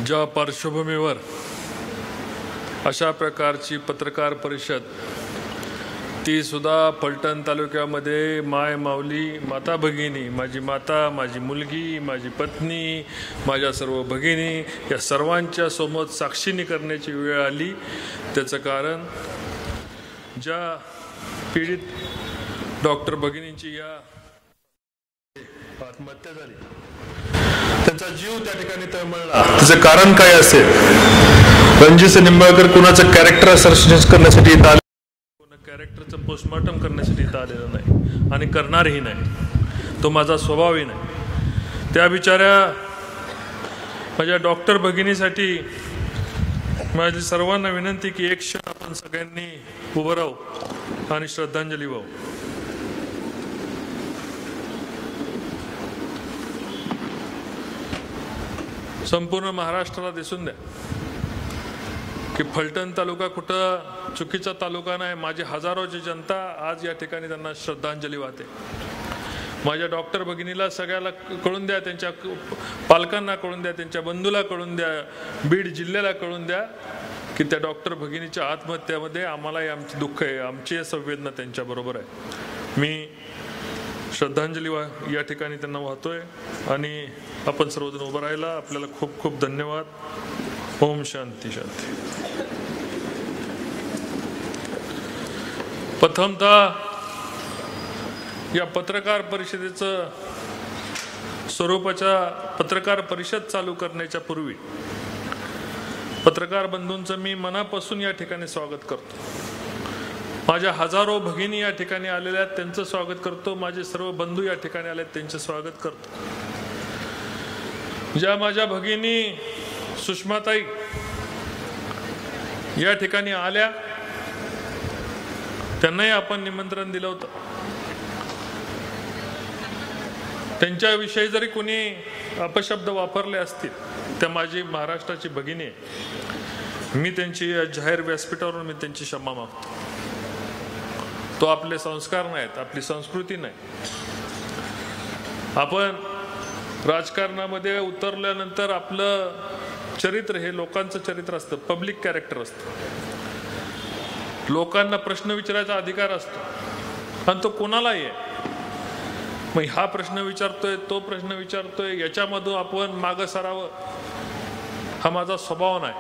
ज्या पार्श्वभूमीवर अशा प्रकारची पत्रकार परिषद, ती सुद्धा फलटण तालुक्यामध्ये माय माऊली माता भगिनी, माझी माता, माझी मुलगी, माझी पत्नी, माझ्या सर्व भगिनी या सर्वांच्या समोर साक्षीने करण्याची वेळ आली। त्याचं कारण ज्या पीडित डॉक्टर भगिनींची या आत्महत्या झाली, त्यांचा जीव त्या ठिकाणी तळमळला, त्याचं कारण काय असेल? रणजित निंबाळकर कुणाचं कॅरेक्टर असर्शन्स करण्यासाठी इथं आले, कॅरेक्टरचं पोस्टमॉर्टम करण्यासाठी इथं आलेलं नाही आणि करणारही नाही, तो माझा स्वभावही नाही। त्या बिचाऱ्या माझ्या डॉक्टर भगिनीसाठी माझी सर्वांना विनंती की एक क्षण आपण सगळ्यांनी उभं राहू आणि श्रद्धांजली वाहू। संपूर्ण महाराष्ट्राला दिसून द्या की फलटण तालुका कुठं चुकीचा तालुका नाही। माझी हजारोची जनता आज या ठिकाणी त्यांना श्रद्धांजली वाहते। माझ्या डॉक्टर भगिनीला सगळ्याला कळून द्या, त्यांच्या पालकांना कळून द्या, त्यांच्या बंधूला कळून द्या, बीड जिल्ह्याला कळून द्या की त्या डॉक्टर भगिनीच्या आत्महत्येमध्ये आम्हालाही आमचे दुःख आहे, आमची संवेदना त्यांच्याबरोबर आहे। मी श्रद्धांजली या ठिकाणी त्यांना वाहतोय आणि आपण सर्वजण उभं राहिला। आपल्याला खूप खूप धन्यवाद। ओम शांती शांती। प्रथमतः या पत्रकार परिषदेचं स्वरूपाच्या पत्रकार परिषद चालू करण्याच्या पूर्वी पत्रकार बंधूंचं मी मनापासून या ठिकाणी स्वागत करतो। माझ्या हजारो भगिनी या ठिकाणी आलेल्या आहेत, त्यांचं स्वागत करतो। माझे सर्व बंधू या ठिकाणी आले, त्यांचे स्वागत करतो। ज्या माझ्या भगिनी सुषमाताई या ठिकाणी आल्या, त्यांनाही आपण निमंत्रण दिलं होतं। त्यांच्याविषयी जरी कोणी अपशब्द वापरले असतील, त्या माझी महाराष्ट्राची भगिनी आहे, मी त्यांची जाहीर व्यासपीठावरून मी त्यांची क्षमा मागतो। तो आपले संस्कार नाहीत, आपली संस्कृती नाही। आपण राजकारणामध्ये उतरल्यानंतर आपलं चरित्र हे लोकांचं चरित्र असतं, पब्लिक कॅरेक्टर असतं। लोकांना प्रश्न विचारायचा अधिकार असतो आणि तो कोणालाही आहे। मग हा प्रश्न विचारतोय, तो प्रश्न विचारतोय, याच्यामधून आपण मागं सरावं हा माझा स्वभाव नाही।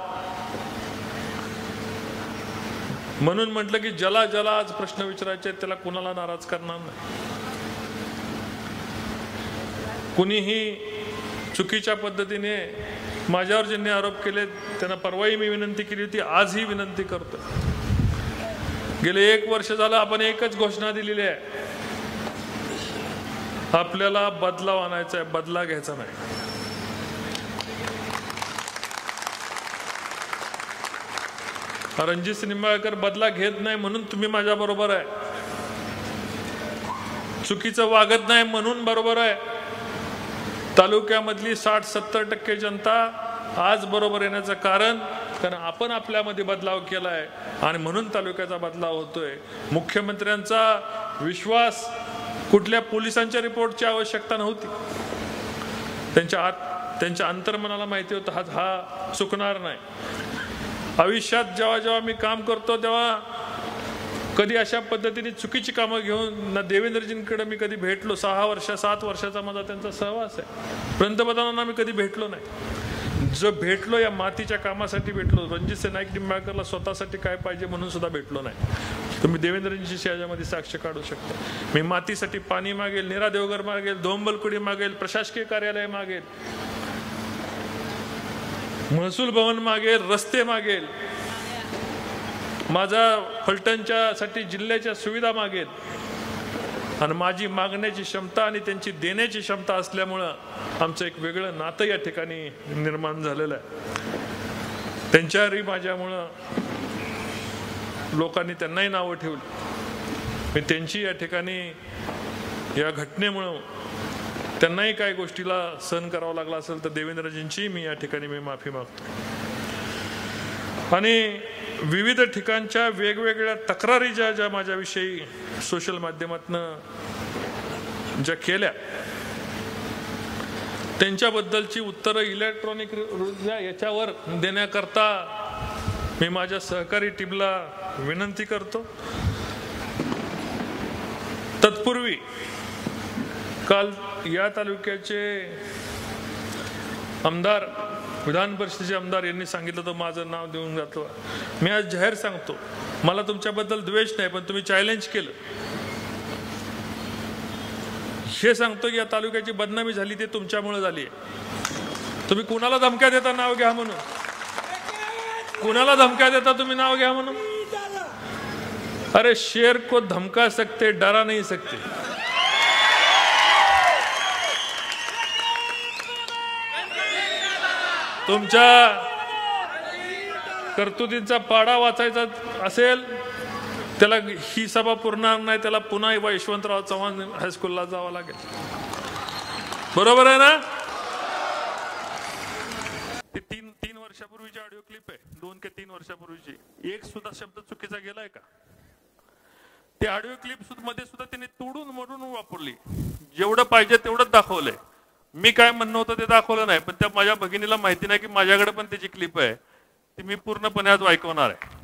म्हणून म्हटलं की ज्याला ज्याला आज प्रश्न विचारायचे त्याला कुणाला नाराज करणार नाही। कुणीही चुकीच्या पद्धतीने माझ्यावर ज्यांनी आरोप केले त्यांना परवाही मी विनंती केली होती, आजही विनंती करतो। गेले 1 वर्ष झालं आपण एकच घोषणा दिलेली आहे, आपल्याला बदलाव आणायचा आहे, बदला घ्यायचा नाही। रणजित निंबाळकर बदला घेत नाही म्हणून तुम्ही माझ्या बरोबर आहे, चुकीचं वागत नाही म्हणून बरोबर आहे। तालुक्यामधली 60-70% जनता आज बरोबर येण्याचं कारण आपण आपल्यामध्ये बदलाव केलाय आणि म्हणून तालुक्याचा बदलाव होतोय। मुख्यमंत्र्यांचा विश्वास कुठल्या पोलिसांच्या रिपोर्टची आवश्यकता नव्हती, त्यांच्या अंतर्मनाला माहिती होतं हा चुकणार नाही। आयुष्यात जेव्हा जेव्हा मी काम करतो तेव्हा कधी अशा पद्धतीने चुकीची कामं घेऊन ना देवेंद्रजींकडे मी कधी भेटलो। 6-7 वर्षाचा माझा त्यांचा सहवास आहे। पंतप्रधानांना मी कधी भेटलो नाही। जो भेटलो या मातीच्या कामासाठी भेटलो। रणजित नाईक निंबाळकरला स्वतःसाठी काय पाहिजे म्हणून सुद्धा भेटलो नाही। तुम्ही देवेंद्रजींची याच्यामध्ये साक्ष काढू शकता। मी मातीसाठी पाणी मागेल, नीरा देवघर मागेल, दोंबलकुडी मागेल, प्रशासकीय कार्यालय मागेल, महसूल भवन मागेल, रस्ते मागेल, माझा फलटणच्या साठी जिल्ह्याच्या सुविधा मागेल। आणि माझी मागण्याची क्षमता आणि त्यांची देण्याची क्षमता असल्यामुळं आमचं एक वेगळं नातं या ठिकाणी निर्माण झालेलं आहे। त्यांच्यावरही माझ्यामुळं लोकांनी त्यांनाही नावं ठेवली। मी त्यांची या ठिकाणी या घटनेमुळं त्यांनाही काही गोष्टीला सहन करावं लागला असेल तर देवेंद्रजींची मी या ठिकाणी मी माफी मागतो। आणि विविध ठिकाणच्या वेगवेगळ्या तक्रारी ज्या माझ्याविषयी सोशल माध्यमातून ज्या केल्या त्यांच्याबद्दलची उत्तरं इलेक्ट्रॉनिक याच्यावर देण्याकरता मी माझ्या सहकारी टीमला विनंती करतो। तत्पूर्वी काल या तालुक्याचे आमदार, विधान परिषदेचे आमदार यांनी सांगितलं तर माझं नाव देऊन जातो। मी आज जाहीर सांगतो, मला तुमच्याबद्दल द्वेष नाही, पण तुम्ही चॅलेंज केलं हे सांगतो की या तालुक्याची बदनामी झाली ते तुमच्यामुळे झाली आहे। तुम्ही कुणाला धमक्या देता नाव घ्या म्हणून? कुणाला धमक्या देता तुम्ही नाव घ्या म्हणून? अरे शेर को धमका सकते, डरा नहीं सकते। तुमच्या कर्तुतींचा पाडा वाचायचा असेल त्याला ही सभा पुरणार नाही, त्याला पुन्हा यशवंतराव चव्हाण हायस्कूलला जावं लागेल। बरोबर आहे ना? ती तीन वर्षापूर्वीची ऑडिओ क्लिप आहे, 2 ते 3 वर्षापूर्वीची। एक सुद्धा शब्द चुकीचा गेलाय का? ते ऑडिओ क्लिप मध्ये सुद्धा त्यांनी तोडून मोडून वापरली, जेवढं पाहिजे तेवढंच दाखवलंय। मी काय म्हणणं होतं ते दाखवलं नाही, पण त्या माझ्या भगिनीला माहिती नाही की माझ्याकडे पण त्याची क्लिप आहे, ती मी पूर्णपणे आज ऐकवणार आहे।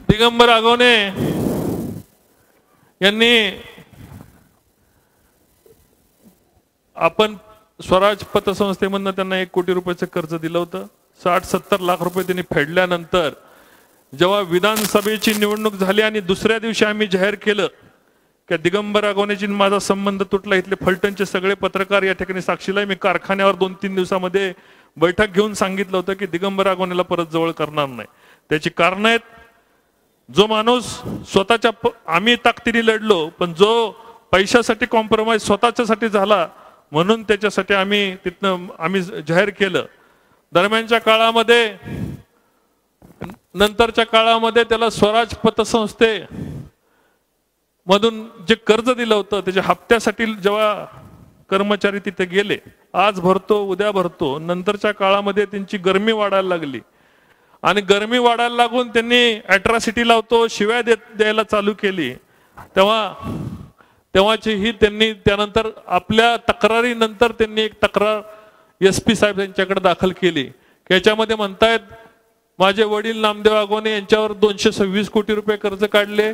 दिगंबर आगवणे यांनी आपण स्वराज पतसंस्थेमधनं त्यांना 1 कोटी रुपयाचं कर्ज दिलं होतं। 60-70 लाख रुपये त्यांनी फेडल्यानंतर जेव्हा विधानसभेची निवडणूक झाली आणि दुसऱ्या दिवशी आम्ही जाहीर केलं की दिगंबर आगवणेची माझा संबंध तुटला, इथले फलटणचे सगळे पत्रकार या ठिकाणी साक्षीला, मी कारखान्यावर 2-3 दिवसामध्ये बैठक घेऊन सांगितलं होतं की दिगंबर आगवणेला परत जवळ करणार नाही। त्याची कारण आहेत, जो माणूस स्वतःच्या आम्ही ताकदीने लढलो, पण जो पैशासाठी कॉम्प्रोमाइज स्वतःच्यासाठी झाला म्हणून त्याच्यासाठी आम्ही तिथनं जाहीर केलं। दरम्यानच्या काळामध्ये, नंतरच्या काळामध्ये त्याला स्वराज पतसंस्थे मधून जे कर्ज दिलं होतं त्याच्या हप्त्यासाठी जेव्हा कर्मचारी तिथे गेले, आज भरतो उद्या भरतो, नंतरच्या काळामध्ये त्यांची गरमी वाढायला लागली आणि गरमी वाढायला लागून त्यांनी अॅट्रॉसिटी लावतो शिव्या द्यायला चालू केली। तेव्हाची ही त्यांनी त्यानंतर आपल्या तक्रारीनंतर त्यांनी एक तक्रार SP साहेब यांच्याकडे दाखल केली। याच्यामध्ये म्हणतायत माझे वडील नामदेव आगवणे यांच्यावर 226 कोटी रुपये कर्ज काढले,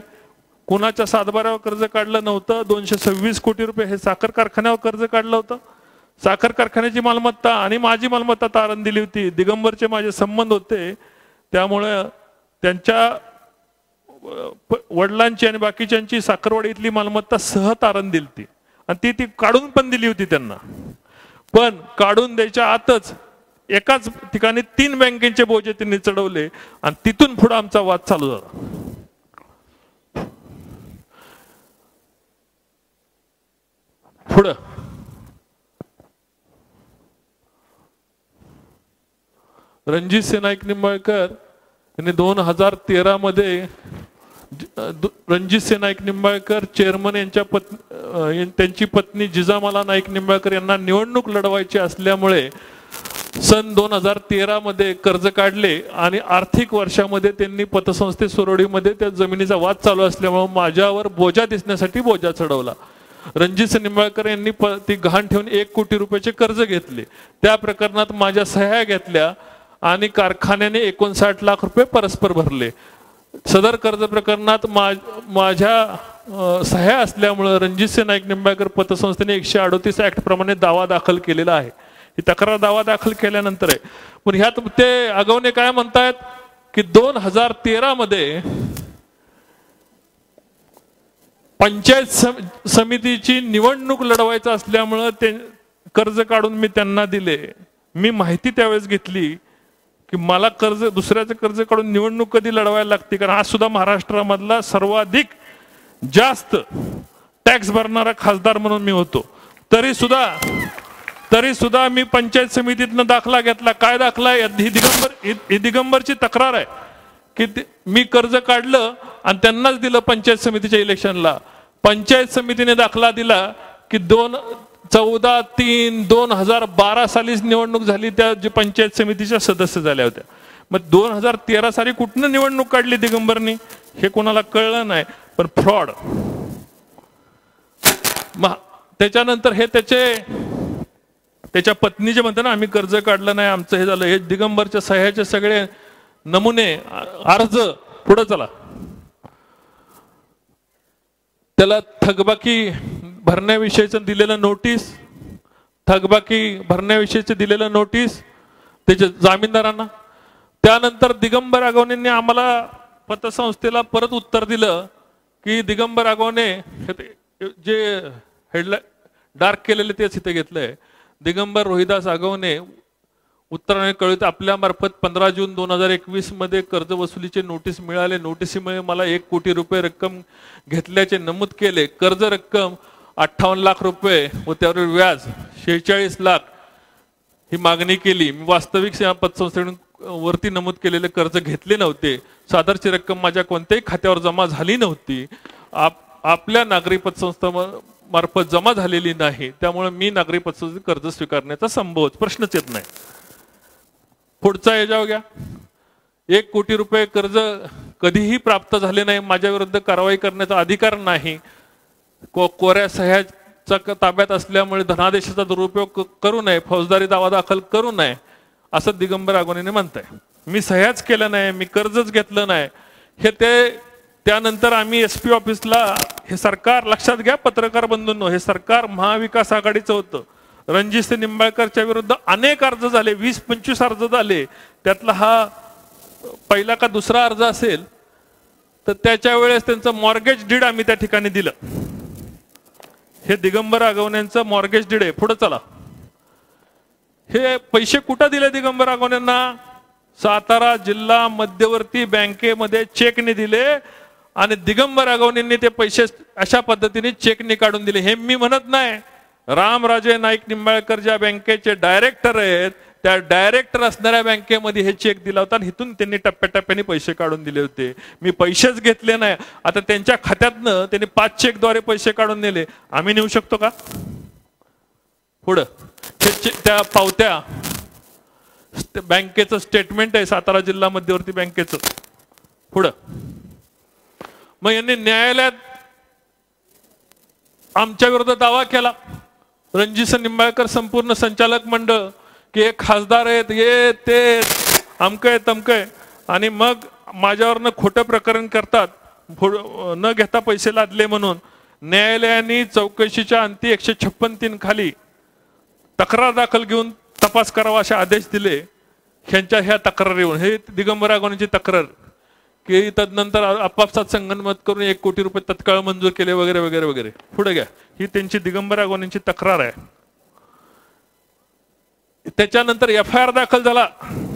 कुणाच्या सातबाऱ्यावर कर्ज काढलं नव्हतं। 226 कोटी रुपये हे साखर कारखान्यावर कर्ज काढलं होतं। साखर कारखान्याची मालमत्ता आणि माझी मालमत्ता तारण दिली होती। दिगंबरचे माझे संबंध होते, त्यामुळे त्यांच्या वडिलांची आणि बाकीच्यांची साखरवाडी इथली मालमत्ता सह तारण दिली होती आणि ती काढून पण दिली होती त्यांना। पण काढून द्यायच्या आतच एकाच ठिकाणी 3 बँकेचे बोजे त्यांनी चढवले आणि तिथून पुढे आमचा वाद चालू झाला। पुढं रणजित नाईक निंबाळकर यांनी 2013 मध्ये रणजित नाईक निंबाळकर चेअरमन यांच्या त्यांची पत्नी जिजामाला नाईक निंबाळकर यांना निवडणूक लढवायची असल्यामुळे सन 2013 मध्ये कर्ज काढले आणि आर्थिक वर्षामध्ये त्यांनी पतसंस्थे सोरवडीमध्ये त्या जमिनीचा वाद चालू असल्यामुळे माझ्यावर बोजा दिसण्यासाठी बोजा चढवला। रणजित निंबाळकर यांनी ती गहाण ठेवून 1 कोटी रुपयाचे कर्ज घेतले। त्या प्रकरणात माझ्या सह्या घेतल्या आणि कारखान्याने 59 लाख रुपये परस्पर भरले। सदर कर्ज प्रकरणात माझ्या सह्या असल्यामुळे रणजित नाईक निंबाळकर पतसंस्थेने 138 ऍक्ट प्रमाणे दावा दाखल केलेला आहे। ही तक्रार दावा दाखल केल्यानंतर आहे। पण ह्यात ते आगवणे काय म्हणतायत की 2013 मध्ये पंचायत समितीची निवडणूक लढवायचं असल्यामुळे ते कर्ज काढून मी त्यांना दिले। मी माहिती त्यावेळेस घेतली की मला कर्ज दुसऱ्याचं कर्ज काढून निवडणूक कधी लढवायला लागते, कारण आज सुद्धा महाराष्ट्रामधला सर्वाधिक जास्त टॅक्स भरणारा खासदार म्हणून मी होतो। तरी सुद्धा मी पंचायत समितीतनं दाखला घेतला। काय दाखला? ही दिगंबरची तक्रार आहे की मी कर्ज काढलं आणि त्यांनाच दिलं पंचायत समितीच्या इलेक्शनला। पंचायत समितीने दाखला दिला की 14/3/2012 सालीच निवडणूक झाली, त्या जे पंचायत समितीच्या सदस्य झाल्या होत्या। मग 2013 साली कुठनं निवडणूक काढली दिगंबरनी हे कोणाला कळलं नाही। पण फ्रॉड त्याच्यानंतर हे त्याच्या पत्नीचे म्हणते ना, आम्ही कर्ज काढलं नाही, आमचं हे झालं, हे दिगंबरच्या सह्याचे सगळे नमुने, अर्ज, पुढे चला. त्याला थकबाकी भरण्याविषयीचं दिलेलं नोटीस, थकबाकी भरण्याविषयीचं दिलेलं नोटीस त्याच्या जामीनदारांना. त्यानंतर दिगंबर आगवणेंनी आम्हाला पतसंस्थेला परत उत्तर दिलं की दिगंबर आगवणे जे हेडलाईन डार्क केलेले तेच इथे घेतलंय. दिगंबर रोहिदास आगवणे उत्तराने कळवित आपल्या मार्फत 15 जून 2021 मध्ये कर्ज वसुलीचे नोटीस मिळाले. नोटीसीमुळे मला 1 कोटी रुपये रक्कम घेतल्याचे नमूद केले. कर्ज रक्कम 58 लाख रुपये व त्यावर व्याज 46 लाख ही मागणी केली. मी वास्तविक सेवा पतसंस्थेकडून वरती नमूद केलेले कर्ज घेतले नव्हते. सादरची रक्कम माझ्या कोणत्याही खात्यावर जमा झाली नव्हती. आपल्या नागरी पतसंस्था मार्फत जमा झालेली नाही. त्यामुळे मी नागरी पतसंस्थेत कर्ज स्वीकारण्याचा संभव प्रश्नच येत नाही. पुढचा याच्यावर घ्या. 1 कोटी रुपये कर्ज कधीही प्राप्त झाले नाही. माझ्या विरुद्ध कारवाई करण्याचा अधिकार नाही. कोऱ्या सह्याच्या ताब्यात असल्यामुळे धनादेशाचा दुरुपयोग करू नये, फौजदारी दावा दाखल करू नये असं दिगंबर आगवणेने म्हणताय. मी सह्याच केलं नाही, मी कर्जच घेतलं नाही. हे त्यानंतर आम्ही SP ऑफिसला, हे सरकार लक्षात घ्या पत्रकार बंधूंनो, हे सरकार महाविकास आघाडीचं होतं. रणजितसिंह निंबाळकरच्या विरुद्ध अनेक अर्ज झाले, 20-25 अर्ज झाले. त्यातला हा पहिला का दुसरा अर्ज असेल. तर त्याच्या वेळेस त्यांचं मॉर्गेज डीड आम्ही त्या ठिकाणी दिलं. हे दिगंबर आगवणेंचं मॉर्गेज डीड आहे. पुढे चला. हे पैसे कुठं दिले दिगंबर आगवणेंना? सातारा जिल्हा मध्यवर्ती बँकेमध्ये चेकने दिले आणि दिगंबर आगवणेंनी ते पैसे अशा पद्धतीने चेकने काढून दिले. हे मी म्हणत नाही. रामराजे नाईक निंबाळकर ज्या बँकेचे डायरेक्टर आहेत, त्या डायरेक्टर असणाऱ्या बँकेमध्ये हे चेक दिला होता आणि इथून त्यांनी टप्प्याटप्प्याने पैसे काढून दिले होते. मी पैसेच घेतले नाही. आता त्यांच्या खात्यातनं त्यांनी 5 चेकद्वारे पैसे काढून नेले. आम्ही नेऊ शकतो का? पुढं त्या पावत्या बँकेचं स्टेटमेंट आहे, सातारा जिल्हा मध्यवर्ती बँकेचं. पुढं मग यांनी न्यायालयात आमच्या विरोधात दावा केला. रणजितसिंह निंबाळकर संपूर्ण संचालक मंडळ की एक खासदार आहेत, हे ते अमकय तमकय, आणि मग माझ्यावरनं खोटं प्रकरण करतात, न घेता पैसे लादले म्हणून न्यायालयाने चौकशीच्या अंती 156(3) खाली तक्रार दाखल घेऊन तपास करावा असे आदेश दिले. ह्यांच्या ह्या तक्रारीवर, हे दिगंबर आगवणेंची तक्रार की तदनंतर आपापसात संगनमत करून 1 कोटी रुपये तत्काळ मंजूर केले वगैरे वगैरे वगैरे. पुढे घ्या. ही त्यांची दिगंबर आगवणेंची तक्रार आहे. त्याच्यानंतर FIR दाखल झाला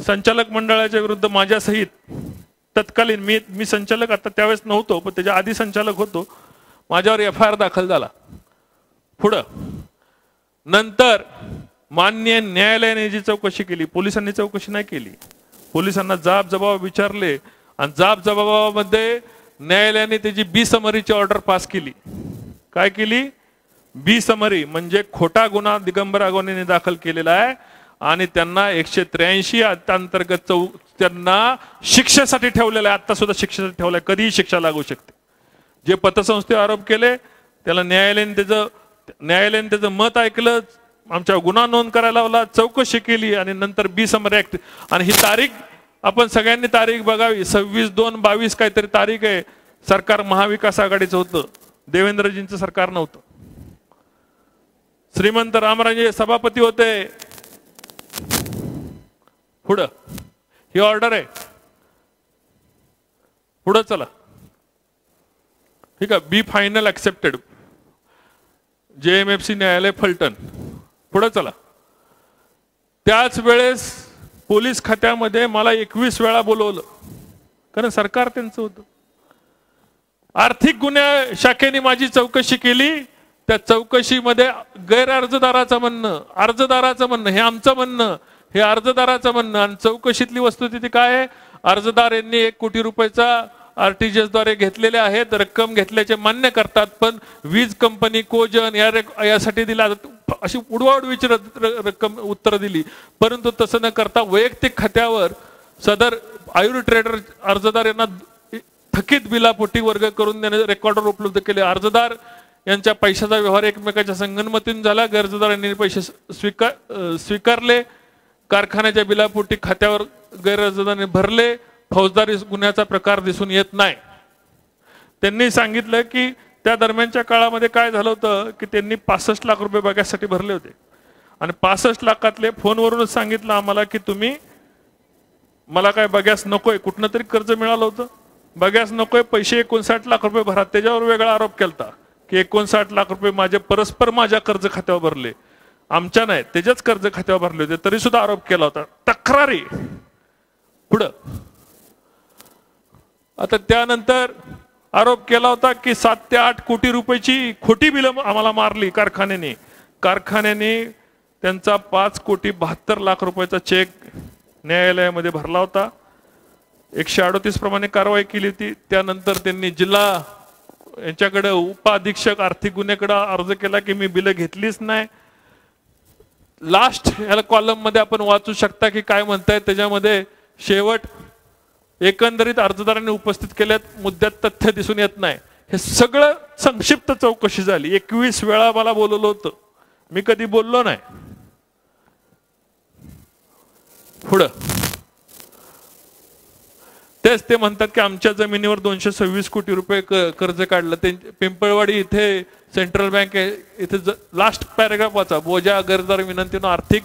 संचालक मंडळाच्या विरुद्ध माझ्यासहित. तत्कालीन मी संचालक आता त्यावेळेस नव्हतो, पण त्याच्या आधी संचालक होतो. माझ्यावर FIR दाखल झाला. पुढं नंतर मान्य न्यायालयाने जी चौकशी केली, पोलिसांनी चौकशी नाही केली. पोलिसांना जाब जबाब विचारले आणि जाब जबाबामध्ये न्यायालयाने त्याची बी समरीची ऑर्डर पास केली. काय केली? बी समरी म्हणजे खोटा गुन्हा दिगंबर आगवणेंनी दाखल केलेला आहे आणि त्यांना 183 अंतर्गत त्यांना शिक्षेसाठी ठेवलेला आहे. आता सुद्धा शिक्षेसाठी ठेवलाय, कधीही शिक्षा लागू शकते. जे पतसंस्थेवर आरोप केले त्याला न्यायालयाने त्याचं मत ऐकलं, आमच्या गुन्हा नोंद करायला लावला, चौकशी केली आणि नंतर बी समरी ऍक्ट. आणि ही तारीख आपण सगळ्यांनी तारीख बघावी. 26/2/22 काहीतरी तारीख आहे. सरकार महाविकास आघाडीचं होतं, देवेंद्रजींचं सरकार नव्हतं. श्रीमंत रामराजे सभापती होते. पुढं ही ऑर्डर आहे. पुढं चला. ठीक आहे. बी फायनल ऍक्सेप्टेड, JMFC न्यायालय फलटण. पुढे चला. त्याच वेळेस पोलीस खात्यामध्ये मला 21 वेळा बोलवलं, कारण सरकार त्यांचं होतं. आर्थिक गुन्हे शाखेने माझी चौकशी केली. त्या चौकशीमध्ये गैरअर्जदाराचं म्हणणं, हे आमचं म्हणणं, हे अर्जदाराचं म्हणणं, आणि चौकशीतली वस्तुस्थिती काय आहे? अर्जदार यांनी 1 कोटी रुपयाचा RTGS द्वारे घेतलेले आहेत, रक्कम घेतल्याचे मान्य करतात, पण वीज कंपनी कोजन यासाठी दिला अशी उडवाउड विचारत रक्कम उत्तर दिली. परंतु तसं न करता वैयक्तिक खात्यावर सदर आयुर ट्रेडर अर्जदार यांना थकीत बिलापोटी वर्ग करून त्याने रेकॉर्डर उपलब्ध केले. अर्जदार यांच्या पैशाचा व्यवहार एकमेकाच्या संगनमतीने झाला, गैरजदारांनी पैसे स्वीकारले, कारखान्याच्या बिलापोटी खात्यावर गैरजदारांनी भरले, फौजदारी गुन्ह्याचा प्रकार दिसून येत नाही। त्यांनी सांगितलं की त्या दरम्यानच्या काळामध्ये काय झालं होतं की त्यांनी 65 लाख रुपये बघ्यासाठी भरले होते आणि 65 लाखातले फोनवरूनच सांगितलं आम्हाला की तुम्ही मला काय बघ्यास नकोय, कुठनं तरी कर्ज मिळालं होतं, बघ्यास नकोय, पैसे 59 लाख रुपये भरा। त्याच्यावर वेगळा आरोप केलता की 59 लाख रुपये माझे परस्पर माझ्या कर्ज खात्यावर भरले, आमच्या नाही त्याच्याच कर्ज खात्यावर भरले होते, तरी सुद्धा आरोप केला होता। तक्रारी पुढं आता त्यानंतर आरोप केला होता की 7 ते 8 कोटी रुपयाची खोटी बिलं आम्हाला मारली कारखान्याने त्यांचा 5 कोटी 72 लाख रुपयाचा चेक न्यायालयामध्ये भरला होता। 138 प्रमाणे कारवाई केली होती। त्यानंतर त्यांनी जिल्हा यांच्याकडे उपाधीक्षक आर्थिक गुन्हेकडे अर्ज केला की मी बिलं घेतलीच नाही। लास्ट ह्या कॉलम मध्ये आपण वाचू शकता की काय म्हणताय त्याच्यामध्ये, शेवट एकंदरीत अर्जदारांनी उपस्थित केल्यात मुद्द्यात तथ्य दिसून येत नाही। हे सगळं संक्षिप्त चौकशी झाली। 21 वेळा मला बोलवलं होतं, मी कधी बोललो नाही। पुढं तेच ते म्हणतात की आमच्या जमिनीवर 226 कोटी रुपये कर्ज काढलं। ते पिंपळवाडी इथे सेंट्रल बँक इथे लास्ट पॅराग्राफ वाचा, बोजा गैरदार विनंतीनं आर्थिक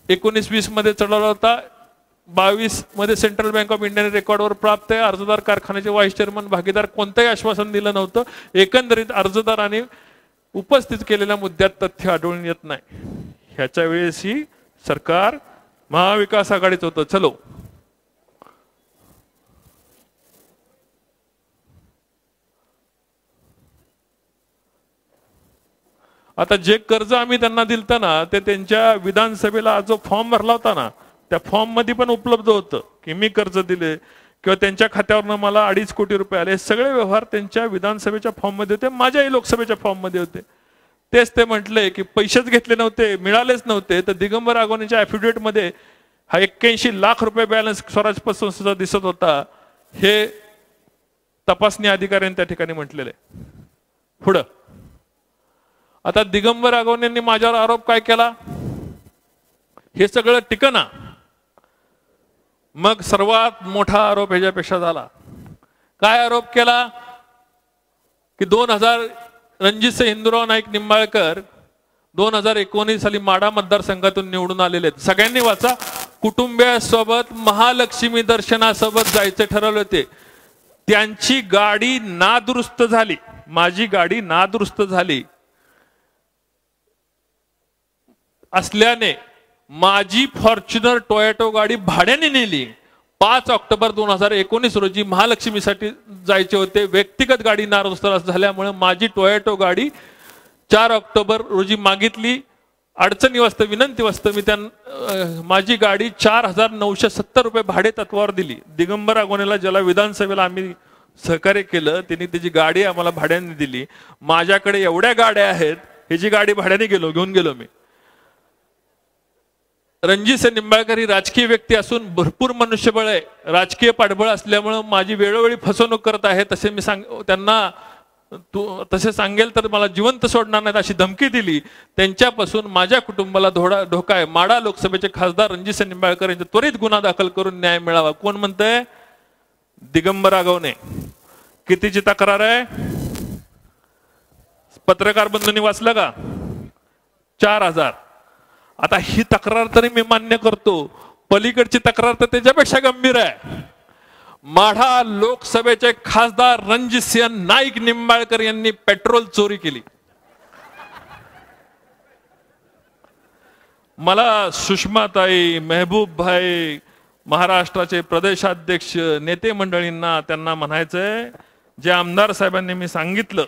19-20 मध्ये चढवला होता, 22 मध्ये सेंट्रल बँक ऑफ इंडियाने रेकॉर्डवर प्राप्त आहे। अर्जदार कारखान्याचे व्हाईस चेअरमन भागीदार कोणतंही आश्वासन दिलं नव्हतं। एकंदरीत अर्जदारांनी उपस्थित केलेल्या मुद्द्यात तथ्य आढळून येत नाही। ह्याच्या वेळेस ही सरकार महाविकास आघाडीचं होतं। चलो आता जे कर्ज आम्ही त्यांना दिलतं ना ते त्यांच्या विधानसभेला जो फॉर्म भरला होता ना त्या फॉर्म मध्ये पण उपलब्ध होतं की मी कर्ज दिले किंवा त्यांच्या खात्यावरनं मला 2.5 कोटी रुपये आले। सगळे व्यवहार त्यांच्या विधानसभेच्या फॉर्म मध्ये होते, माझ्याही लोकसभेच्या फॉर्म मध्ये होते। तेच ते म्हटले की पैसेच घेतले नव्हते, मिळालेच नव्हते, तर दिगंबर अगवणेच्या ॲफिडेव्हिट मध्ये हा 81 लाख रुपये बॅलन्स स्वराज पतसंस्थेचा दिसत होता, हे तपासणी अधिकाऱ्यांनी त्या ठिकाणी म्हटलेलं आहे। पुढं आता दिगंबर अगवणेंनी माझ्यावर आरोप काय केला हे सगळं टिकना। मग सर्वात मोठा आरोप ह्याच्यापेक्षा झाला। काय आरोप केला की 2000 रणजितसिंह हिंदुराव नाईक निंबाळकर 2019 साली माढा मतदारसंघातून निवडून आलेले आहेत। सगळ्यांनी वाचा, कुटुंबियासोबत महालक्ष्मी दर्शनासोबत जायचे ठरवले होते। त्यांची गाडी नादुरुस्त झाली, माझी गाडी नादुरुस्त झाली असल्याने माझी फॉर्च्युनर टोयोटो गाडी भाड्याने नेली। 5 ऑक्टोबर 2019 रोजी महालक्ष्मीसाठी जायचे होते, व्यक्तिगत गाडी नादुरुस्त झाल्यामुळे माझी टोयोटो गाडी 4 ऑक्टोबर रोजी मागितली। अडचणी वाजता विनंती वाजता मी माझी गाडी 4,970 रुपये भाडे तत्वावर दिली। दिगंबर अगवणेला ज्याला विधानसभेला आम्ही सहकार्य केलं त्यांनी त्याची गाडी आम्हाला भाड्याने दिली। माझ्याकडे एवढ्या गाड्या आहेत, ह्याची गाडी भाड्याने घेऊन गेलो मी। रणजितसिंह निंबाळकर ही राजकीय व्यक्ती असून भरपूर मनुष्यबळ आहे, राजकीय पाठबळ असल्यामुळे माझी वेळोवेळी फसवणूक करत आहे, तसे मी त्यांना तू तसे सांगेल तर मला जिवंत सोडणार नाहीत अशी धमकी दिली। त्यांच्यापासून माझ्या कुटुंबाला धोका आहे। माढा लोकसभेचे खासदार रणजितसिंह निंबाळकर यांचा त्वरित गुन्हा दाखल करून न्याय मिळावा। कोण म्हणतंय? दिगंबर अगवणे। कितीची तक्रार आहे? पत्रकार बंधूंनी वाचलं का? 4000। आता ही तक्रार तरी मी मान्य करतो, पलीकडची तक्रार तर त्याच्यापेक्षा गंभीर आहे। माढा लोकसभेचे खासदार रणजितसिंह नाईक निंबाळकर यांनी पेट्रोल चोरी केली। मला सुषमाताई, मेहबूब भाई, महाराष्ट्राचे प्रदेशाध्यक्ष, नेते मंडळींना त्यांना म्हणायचंय, जे आमदार साहेबांनी मी सांगितलं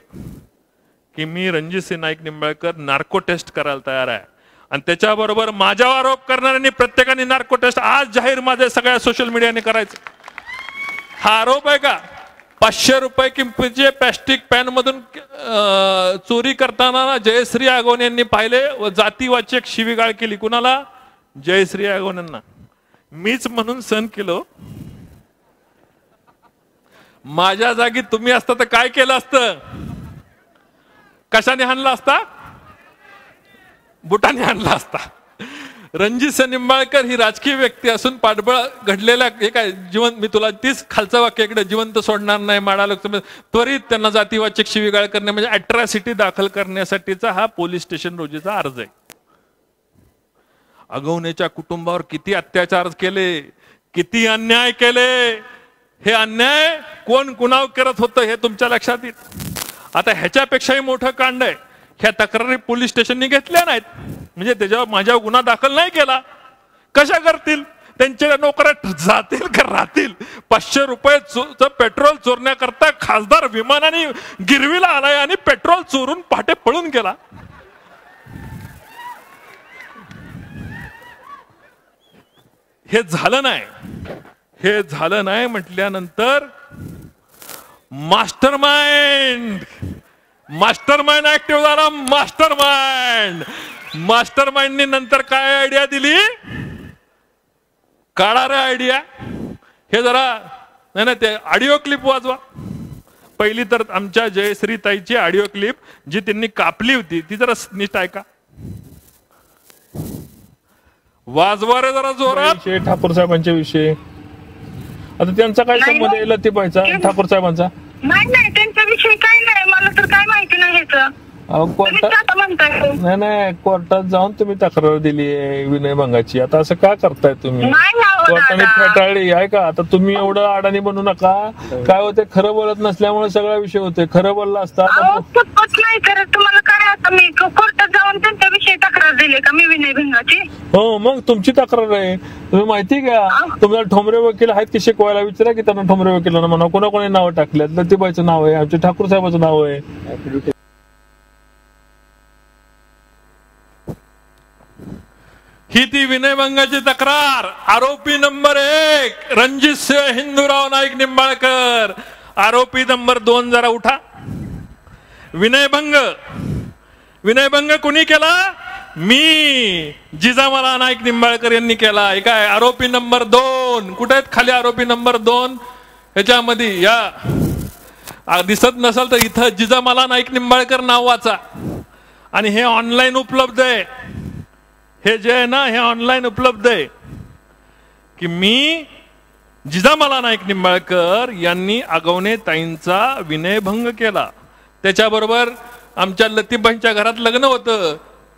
की मी रणजितसिंह नाईक निंबाळकर नार्को टेस्ट करायला तयार आहे आणि त्याच्याबरोबर माझ्यावर आरोप करणाऱ्यांनी प्रत्येकाने नार्को टेस्ट आज जाहीर माझ्या सगळ्या सोशल मीडियाने करायचं। हा आरोप आहे का? 500 रुपये किमतीचे प्लास्टिक पॅन मधून चोरी करताना जयश्री अगवणे यांनी पाहिले व जातीवाचक शिवीगाळ केली। कुणाला? जयश्री अगवणेंना। मीच म्हणून सहन केलं। माझ्या जागी तुम्ही असता तर काय केलं असतं? कशाने हाणला असता? बुटाने हाणला असता. रणजित निंबाळकर ही राजकीय व्यक्ती असून पाठबळ घडलेल्या हे काय जीवन, मी तुला तीच खालचं वाक्य इकडे, जिवंत सोडणार नाही माडा लोक, त्वरित त्यांना जातीवाचक शिवीगाळ करणे म्हणजे अट्रॉसिटी दाखल करण्यासाठीचा हा पोलीस स्टेशन रोजीचा अर्ज आहे. अगवनेच्या कुटुंबावर किती अत्याचार केले, किती अन्याय केले, हे अन्याय कोण कुणावर करत होतं हे तुमच्या लक्षात येईल. आता ह्याच्यापेक्षाही मोठं कांड आहे. ह्या तक्रारी पोलीस स्टेशननी घेतल्या नाहीत म्हणजे त्याच्यावर माझ्यावर गुन्हा दाखल नाही केला. कशा करतील? त्यांच्या नोकऱ्या जातील का राहतील? 500 रुपये पेट्रोल चोरण्याकरता खासदार विमानाने गिरवीला आलाय आणि पेट्रोल चोरून पहाटे पळून गेला. हे झालं नाही. हे झालं नाही म्हटल्यानंतर मास्टरमाइंड ऍक्टिव्ह झाला. मास्टरमाइंडने नंतर काय आयडिया दिली? काढा रे आयडिया. हे जरा नाही ते ऑडिओ क्लिप वाजवा. पहिली तर आमच्या जयश्री ताईची ऑडिओ क्लिप जी त्यांनी कापली होती ती जरा नीट ऐका. वाजवा रे जरा जोरात. ठाकूर साहेबांच्या विषयी आता त्यांचा काय संबंध आहे लतीफाईचा ठाकूर साहेबांचा? नाही त्यांच्याविषयी काय नाही, मला तर काय माहिती नाही ह्याचं. नाही कोर्टात जाऊन तुम्ही तक्रार दिली आहे विनयभंगाची. आता असं का करताय तुम्ही? कोर्टाने फेटाळली आहे का? आता तुम्ही एवढं अडाणी बनू नका. काय होते, खरं बोलत नसल्यामुळे सगळा विषय होतोय. खरं बोलला असता नाही करत. तुम्हाला काय आता मी कोर्टात जाऊन त्यांच्याविषयी तक्रार दिली का मी विनयभंगाची? हो मग तुमची तक्रार आहे. तुम्ही माहिती का तुम्हाला ठोंबरे वकील आहेत की शिकवायला विचारा की त्यांना ठोंबरे वकिलांना म्हणा कोणाकोणी नावं टाकल्यात. लतीफाईचं नाव आहे, आमच्या ठाकूर साहेबांचं नाव आहे. ही ती विनयभंगाची तक्रार. आरोपी नंबर 1 रणजित सिंह हिंदूराव नाईक निंबाळकर. आरोपी नंबर 2 जरा उठा. विनयभंग कुणी केला? मी जिजामाला नाईक निंबाळकर यांनी केला. हे काय आरोपी नंबर 2 कुठे आहेत? खाली आरोपी नंबर 2 ह्याच्यामध्ये या दिसत नसेल तर इथं जिजामाला नाईक निंबाळकर नाव वाचा. आणि हे ऑनलाईन उपलब्ध आहे. हे जे आहे ना हे ऑनलाईन उपलब्ध आहे की मी जिजामाला नाईक निंबाळकर यांनी अगवणे ताईंचा विनयभंग केला. त्याच्याबरोबर आमच्या लतीफबाईंच्या घरात लग्न होतं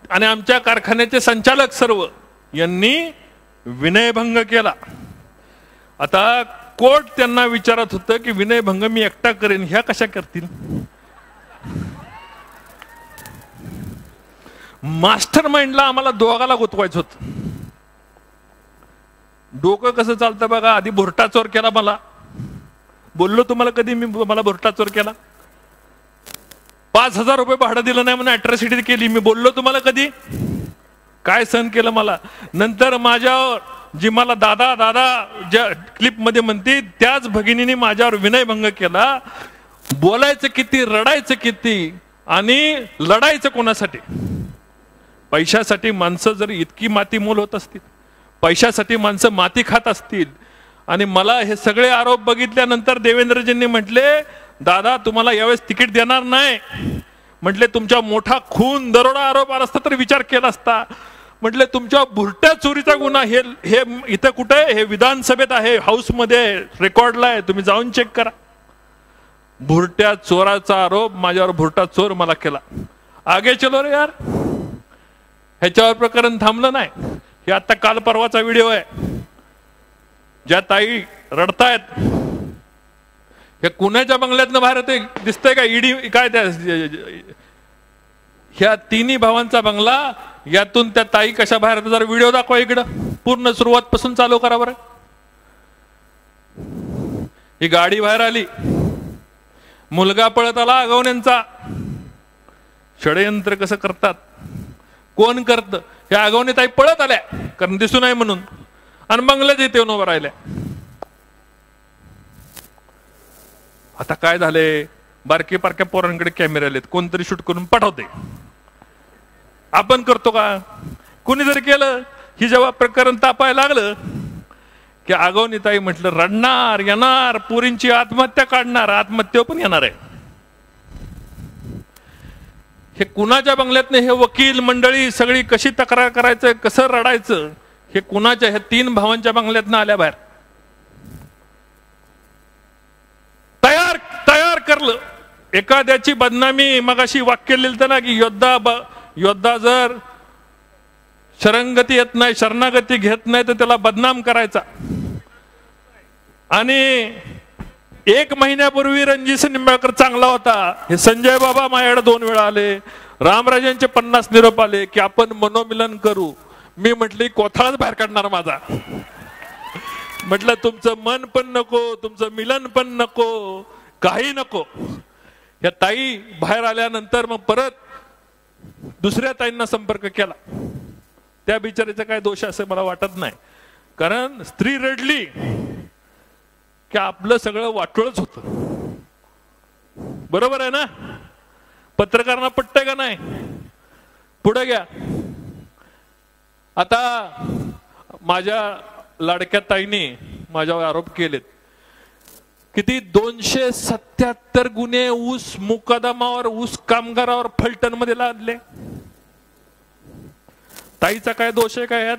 आणि आमच्या कारखान्याचे संचालक सर्व यांनी विनयभंग केला. आता कोर्ट त्यांना विचारत होतं की विनयभंग मी एकटा करेन, ह्या कशा करतील? मास्टर माइंडला आम्हाला दोघाला गुंतवायचं होतं. डोकं कसं चालतं बघा. आधी भुरटा चोर केला. मला बोललो तुम्हाला कधी मी मला भुरटा चोर केला? 5,000 रुपये भाडं दिलं नाही म्हणून अट्रॉसिटी केली. मी बोललो तुम्हाला कधी? काय सहन केलं मला. नंतर माझ्यावर जी मला दादा दादा ज्या क्लिप मध्ये म्हणते त्याच भगिनीने माझ्यावर विनयभंग केला. बोलायचं किती, रडायचं किती आणि लढायचं कोणासाठी? पैशासाठी माणसं जर इतकी माती मोल होत असतील, पैशासाठी माणसं माती खात असतील. आणि मला हे सगळे आरोप बघितल्यानंतर देवेंद्रजींनी म्हटले दादा तुम्हाला यावेळेस तिकीट देणार नाही. म्हटले तुमच्या मोठा खून दरोडा आरोप आला असता तर विचार केला असता. म्हटले तुमच्या भुरट्या चोरीचा गुन्हा हे इथं कुठे? हे विधानसभेत आहे, हाऊस मध्ये रेकॉर्डला आहे, तुम्ही जाऊन चेक करा. भुरट्या चोराचा आरोप माझ्यावर भुरटा चोर मला केला. आगे चलो रे यार. ह्याच्यावर प्रकरण थांबलं नाही. हे आता काल परवाचा व्हिडिओ आहे. ज्या ताई रडतायत हे कुणाच्या बंगल्यातनं बाहेर ते दिसतंय का? ईडी काय त्या ह्या तिन्ही भावांचा बंगला. यातून त्या ताई कशा बाहेर? जरा व्हिडिओ दाखवा इकडं. पूर्ण सुरुवात पासून चालू करा बरं. ही गाडी बाहेर आली. मुलगा पळत आला अगवण्यांचा. षडयंत्र कसं करतात, कोण करतं? ह्या अगवणे ताई पळत आल्या कारण दिसू नये म्हणून आणि बंगल्यात येते उभं राहिल्या. आता काय झाले? बारकी बारक्या पोरांकडे कॅमेरे आलेत. कोणतरी शूट करून पाठवते. आपण करतो का? कुणी जरी केलं. ही जेव्हा प्रकरण तापायला लागलं की अगवणी ताई म्हटलं रडणार, येणार, पोरींची आत्महत्या काढणार, आत्महत्या पण येणार आहे. हे कुणाच्या बंगल्यातनं हे वकील मंडळी सगळी कशी तक्रार करायचं, कसं रडायचं, हे कुणाच्या, ह्या 3 भावांच्या बंगल्यातनं आल्या बाहेर. तयार तयार करलं. एखाद्याची बदनामी, मगाशी वाक्य लिहिलं ना की योद्धा जर शरणगती येत नाही, शरणागती घेत नाही तर त्याला बदनाम करायचा. आणि 1 महिन्यापूर्वी रणजित निंबाळकर चांगला होता, हे संजय बाबा माझ्याकडे 2 वेळा आले, रामराजांचे 50 निरोप आले की आपण मनोमिलन करू. मी म्हटली कोथळाच बाहेर काढणार माझा. म्हटलं तुमचं मन पण नको, तुमचं मिलन पण नको, काही नको. या ताई बाहेर आल्यानंतर मग परत दुसऱ्या ताईंना संपर्क केला. त्या बिचारीचा काय दोष असं मला वाटत नाही, कारण स्त्री रडली की आपलं सगळं वाटोळच होतं. बरोबर आहे ना? पत्रकारांना पटतंय का नाही? पुढे घ्या. आता माझ्या लाडक्या ताईने माझ्यावर आरोप केलेत. किती 277 गुन्हे ऊस मुकदमावर, ऊस कामगारावर फलटण मध्ये लादले. ताईचा काय दोष आहे का यात?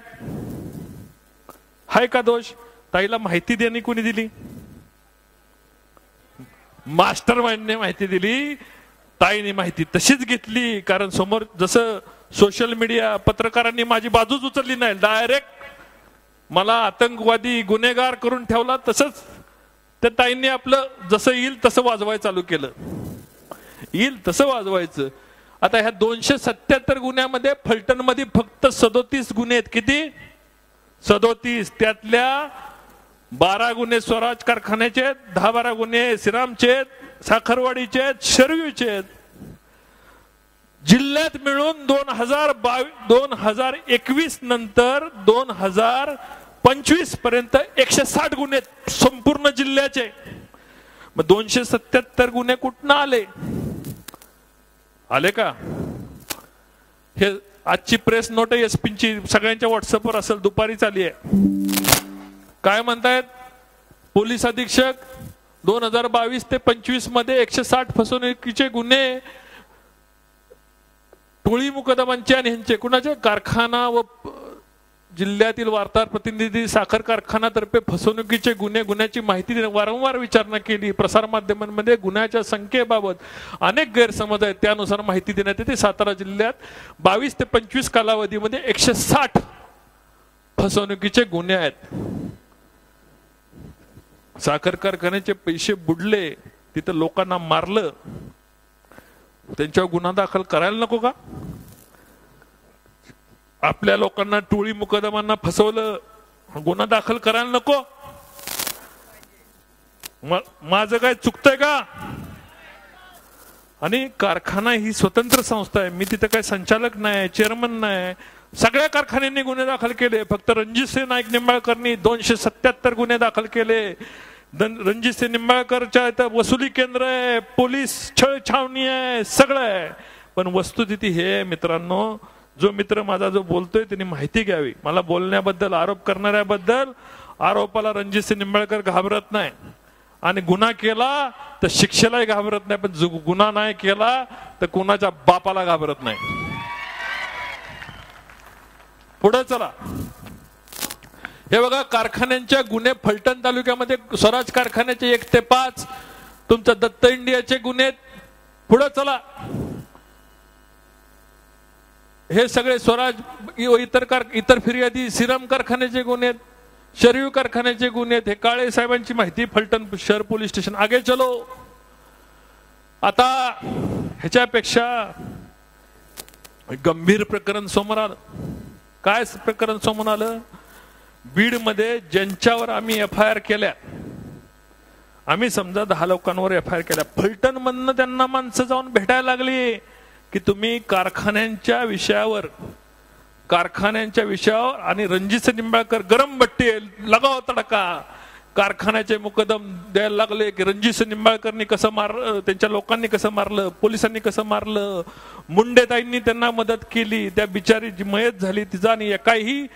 हाय का दोष? ताईला माहिती देणे कोणी दिली? मास्टर माइंडने माहिती दिली. ताईने माहिती तशीच घेतली, कारण समोर जसं सोशल मीडिया पत्रकारांनी माझी बाजूच उचलली नाही, डायरेक्ट मला आतंकवादी गुन्हेगार करून ठेवला, तसंच त्या ताईंनी आपलं जसं येईल तसं वाजवायला चालू केलं. येईल तसं वाजवायचं. आता ह्या 277 गुन्ह्यामध्ये फलटण मध्ये फक्त 37 गुन्हे आहेत. किती? 37. त्यातल्या 12 गुन्हे स्वराज कारखान्याचे आहेत, 10-12 गुन्हे श्रीरामचे आहेत, साखरवाडीचे आहेत, शरयूचे आहेत. जिल्ह्यात मिळून 2021 नंतर 2025 पर्यंत 160 गुन्हे संपूर्ण जिल्ह्याचे. मग 277 गुन्हे कुठनं आले? आले का? हे आजची प्रेस नोट आहे एसपीची, सगळ्यांच्या व्हॉट्सअपवर असेल, दुपारी चालली आहे. काय म्हणतायत? पोलीस अधीक्षक 2022 ते 25 मध्ये 160 फसवणुकीचे गुन्हे, टोळी मुकदमांचे आणि ह्यांचे कुणाचे? कारखाना व जिल्ह्यातील वार्ताहर प्रतिनिधी, साखर कारखान्यातर्फे फसवणुकीचे गुन्हे, गुन्ह्याची माहिती देणे, वारंवार विचारणा केली. प्रसारमाध्यमांमध्ये गुन्ह्याच्या संख्येबाबत अनेक गैरसमज आहेत, त्यानुसार माहिती देण्यात येते. सातारा जिल्ह्यात 22 ते 25 कालावधीमध्ये 160 फसवणुकीचे गुन्हे आहेत. साखर कारखान्याचे पैसे बुडले, तिथं लोकांना मारलं, त्यांच्यावर गुन्हा दाखल करायला नको का? आपल्या लोकांना टोळी मुकदमांना फसवलं, गुन्हा दाखल करायला नको? माझं काय चुकतंय का? आणि कारखाना ही स्वतंत्र संस्था आहे, मी तिथं काय संचालक नाही, चेअरमन नाही. सगळ्या कारखान्यांनी गुन्हे दाखल केले. फक्त रणजितसिंह नाईक निंबाळकरनी 277 गुन्हे दाखल केले. रणजितसिंह निंबाळकरच्या इथं वसुली केंद्र आहे, पोलीस छळ छावणी आहे, सगळं आहे. पण वस्तुस्थिती हे मित्रांनो, जो मित्र माझा जो बोलतोय त्यांनी माहिती घ्यावी. मला बोलण्याबद्दल, आरोप करणाऱ्याबद्दल, आरोपाला रणजितसिंह निंबाळकर घाबरत नाही, आणि गुन्हा केला तर शिक्षेलाही घाबरत नाही, पण जो गुन्हा नाही केला तर कुणाच्या बापाला घाबरत नाही. पुढे चला. हे बघा, कारखान्यांच्या गुन्हे फलटण तालुक्यामध्ये स्वराज कारखान्याचे 1 ते 5, तुमच्या दत्त इंडियाचे गुन्हे. पुढे चला. हे सगळे स्वराज, इतर फिर्यादी, श्रीराम कारखान्याचे गुन्हे, शरयू कारखान्याचे गुन्हे. हे काळे साहेबांची माहिती, फलटण शहर पोलीस स्टेशन. आगे चलो. आता ह्याच्यापेक्षा गंभीर प्रकरण समोर आलं. काय प्रकरण समोर आलं? बीड मध्ये ज्यांच्यावर आम्ही FIR केल्या, आम्ही समजा 10 लोकांवर FIR केल्या, फलटण मधनं त्यांना माणसं जाऊन भेटायला लागली की तुम्ही कारखान्यांच्या विषयावर आणि रणजितसिंह निंबाळकर गरम बट्टी लगाव तडका, कारखान्याचे मुकदम द्यायला लागले की रणजितसिंह निंबाळकरनी कसं मारलं, त्यांच्या लोकांनी कसं मारलं, पोलिसांनी कसं मारलं, मुंडेताईंनी त्यांना मदत केली, त्या बिचारी जी मयत झाली तिचा, आणि एकाही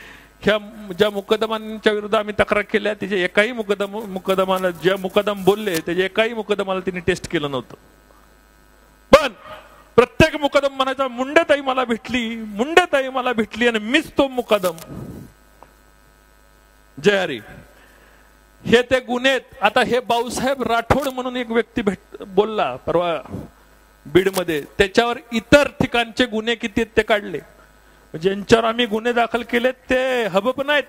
ह्या ज्या मुकदमांच्या विरुद्ध आम्ही तक्रार केल्या त्याच्या एकाही मुकदमाला, ज्या मुकदम बोलले त्याच्या एकाही मुकदमाला त्यांनी टेस्ट केलं नव्हतं. पण प्रत्येक मुकदम म्हणायचा मुंडेताई मला भेटली, मुंडेताई मला भेटली आणि मीच तो मुकदम. जय हरी. हे ते गुन्हे. आता हे भाऊसाहेब राठोड म्हणून एक व्यक्ती बोलला परवा बीडमध्ये, त्याच्यावर इतर ठिकाणचे गुन्हे किती आहेत ते काढले. ज्यांच्यावर आम्ही गुन्हे दाखल केलेत ते हबप नाहीत.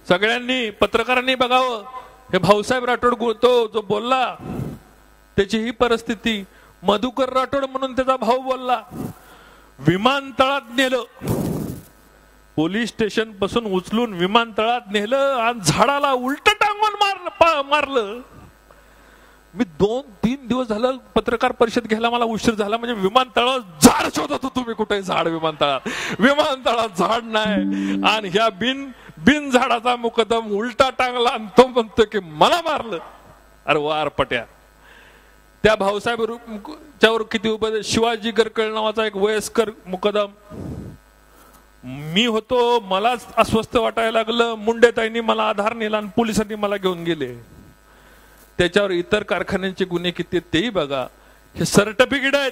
सगळ्यांनी पत्रकारांनी बघावं. हे भाऊसाहेब राठोड तो जो बोलला त्याची ही परिस्थिती. मधुकर राठोड म्हणून त्याचा भाऊ बोलला, विमानतळात नेलं, पोलीस स्टेशन पासून उचलून विमानतळात नेलं आणि झाडाला उलट टांगून मारलं. मी 2-3 दिवस झालं पत्रकार परिषद घ्यायला मला उशीर झाला. म्हणजे विमानतळात झाड शोधत होतो मी, कुठे झाड विमानतळात झाड नाही. आणि ह्या बिन झाडाचा मुकदम उलटा टांगला आणि तो म्हणतो की मला मारलं. अरे वार पट्या. त्या भाऊसाहेबच्यावर किती उभं. शिवाजी गरकळ नावाचा एक वयस्कर मुकदम. मी होतो, मला अस्वस्थ वाटायला लागलं. मुंडेताईंनी मला आधार नेला आणि पोलिसांनी मला घेऊन गेले. त्याच्यावर इतर कारखान्यांचे गुन्हे किती आहेत तेही बघा. हे सर्टिफिकेट आहेत,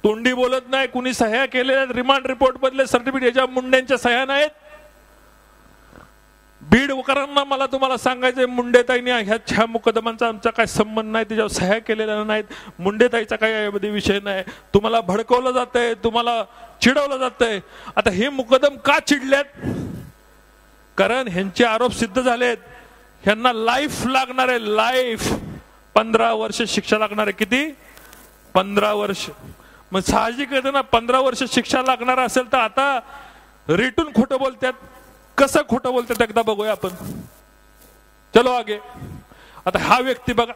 तोंडी बोलत नाही. कुणी सह्या केलेल्या रिमांड रिपोर्ट मधले सर्टिफिकेट, याच्या मुंडेंच्या सह्या नाहीत. बीडकरांना मला तुम्हाला सांगायचंय, मुंडेताईंनी ह्या मुकदमांचा आमचा काय संबंध नाही, त्याच्यावर सह्या केलेल्या नाहीत. मुंडेताईचा काही यामध्ये विषय नाही. तुम्हाला भडकवलं जातंय, तुम्हाला चिडवलं जातंय. आता हे मुकदम का चिडल्यात? कारण ह्यांचे आरोप सिद्ध झालेत. ह्यांना लाईफ लागणार आहे, लाईफ. 15 वर्ष शिक्षा लागणार आहे. किती? 15 वर्ष. मग साहजिक आहे ना, 15 वर्ष शिक्षा लागणार असेल तर आता रेटून खोटं बोलतात. कसं खोटं बोलतात एकदा बघूया आपण. चलो आगे. आता हा व्यक्ती बघा,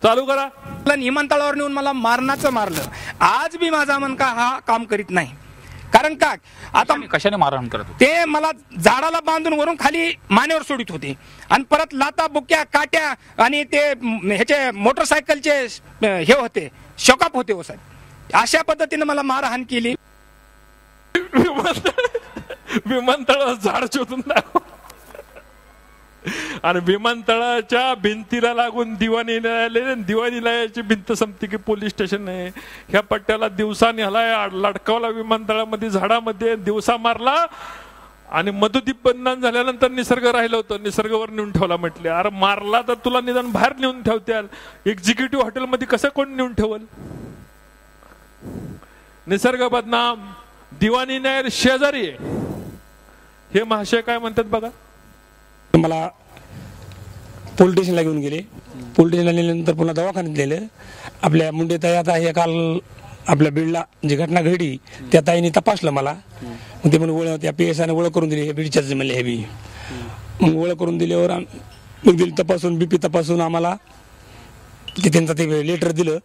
चालू करा. विमानतळावर नेऊन मला मारणाचं मारलं. आज बी माझा मनका हा काम करीत नाही. कारण का आता कशाने मारहाण करत ते मला झाडाला बांधून वरून खाली मानेवर सोडित होते आणि परत लाता बुक्या काट्या आणि ते ह्याचे मोटरसायकलचे हे होते, शॉकअप होते हो साहेब. अशा पद्धतीने मला मारहाण केली. विमानतळावर झाड शोधून दाखव आणि विमानतळाच्या भिंतीला लागून दिवाणी न्यायालयाची भिंत संपती की पोलीस स्टेशन आहे. ह्या पट्ट्याला दिवसा नेलाय, लटकावला विमानतळामध्ये झाडामध्ये, दिवसा मारला. आणि मधुदीप बंधन झाल्यानंतर निसर्ग राहिलं होतं, निसर्गावर नेऊन ठेवला. म्हटले अरे मारला तर तुला निदान बाहेर नेऊन ठेवत्याल, एक्झिक्युटिव्ह हॉटेलमध्ये कसं कोण नेऊन ठेवल? निसर्ग बदनाम, दिवाणी न्यायालय शेजारी आहे. हे महाशय काय म्हणतात बघा. मला पोलीस स्टेशनला घेऊन गेले. पोलीस स्टेशनला नेल्यानंतर पुन्हा दवाखान्यात नेलं. आपल्या मुंडेताई आता हे काल आपल्या बीडला जी घटना घडली त्या ताईने तपासलं मला. मग ते म्हणून त्या PSI ओळख करून दिली, हे बीडच्याच म्हणले हे बी. मग ओळख करून दिल्यावर मग दिली तपासून, BP तपासून आम्हाला ते त्यांचं ते लेटर दिलं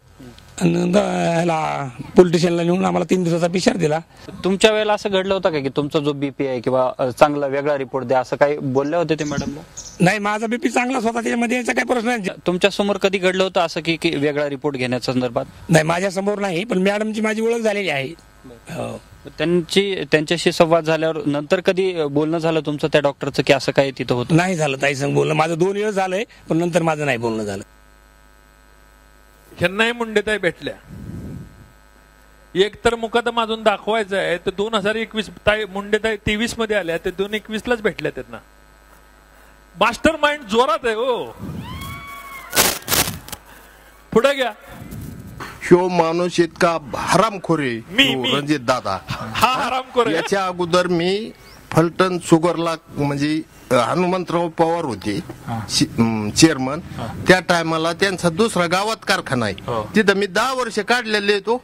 आणि ह्याला पोलीस स्टेशनला नेऊन आम्हाला 3 दिवसाचा PCR दिला. तुमच्या वेळेला असं घडलं होतं का की तुमचा जो BP आहे किंवा चांगला वेगळा रिपोर्ट द्या असं काही बोलले होते ते मॅडमला? नाही, माझा BP चांगलाच होता, त्याच्यामध्ये याचा काही प्रश्न नाही. तुमच्या समोर कधी घडलं होतं असं की वेगळा रिपोर्ट घेण्याच्या संदर्भात? नाही, माझ्या समोर नाही, पण मॅडमची माझी ओळख झालेली आहे. त्यांच्याशी संवाद झाल्यावर नंतर कधी बोलणं झालं तुमचं त्या डॉक्टरचं की असं काय तिथं होतं? नाही झालं ताई संग बोलणं. माझं 2 वेळ झालंय, पण नंतर माझं नाही बोलणं झालं. ह्यांनाही मुंडेताई भेटल्या. एक तर मुकदमा अजून दाखवायचा आहे, तर 2021 मुंडेताई 23 मध्ये आल्या, ते 2021लाच भेटल्या त्यांना. मास्टर माइंड जोरात आहे हो. पुढे घ्या. ह्यो माणूस इतका हरामखोर आहे मी रणजित दादा. हा हरामखोर आहे. याच्या अगोदर मी फलटण शुगरला म्हणजे हनुमंतराव पवार होते चेअरमन. त्या टायमाला त्यांचा दुसरा गावात कारखाना आहे, तिथं मी 10 वर्ष काढलेले तो.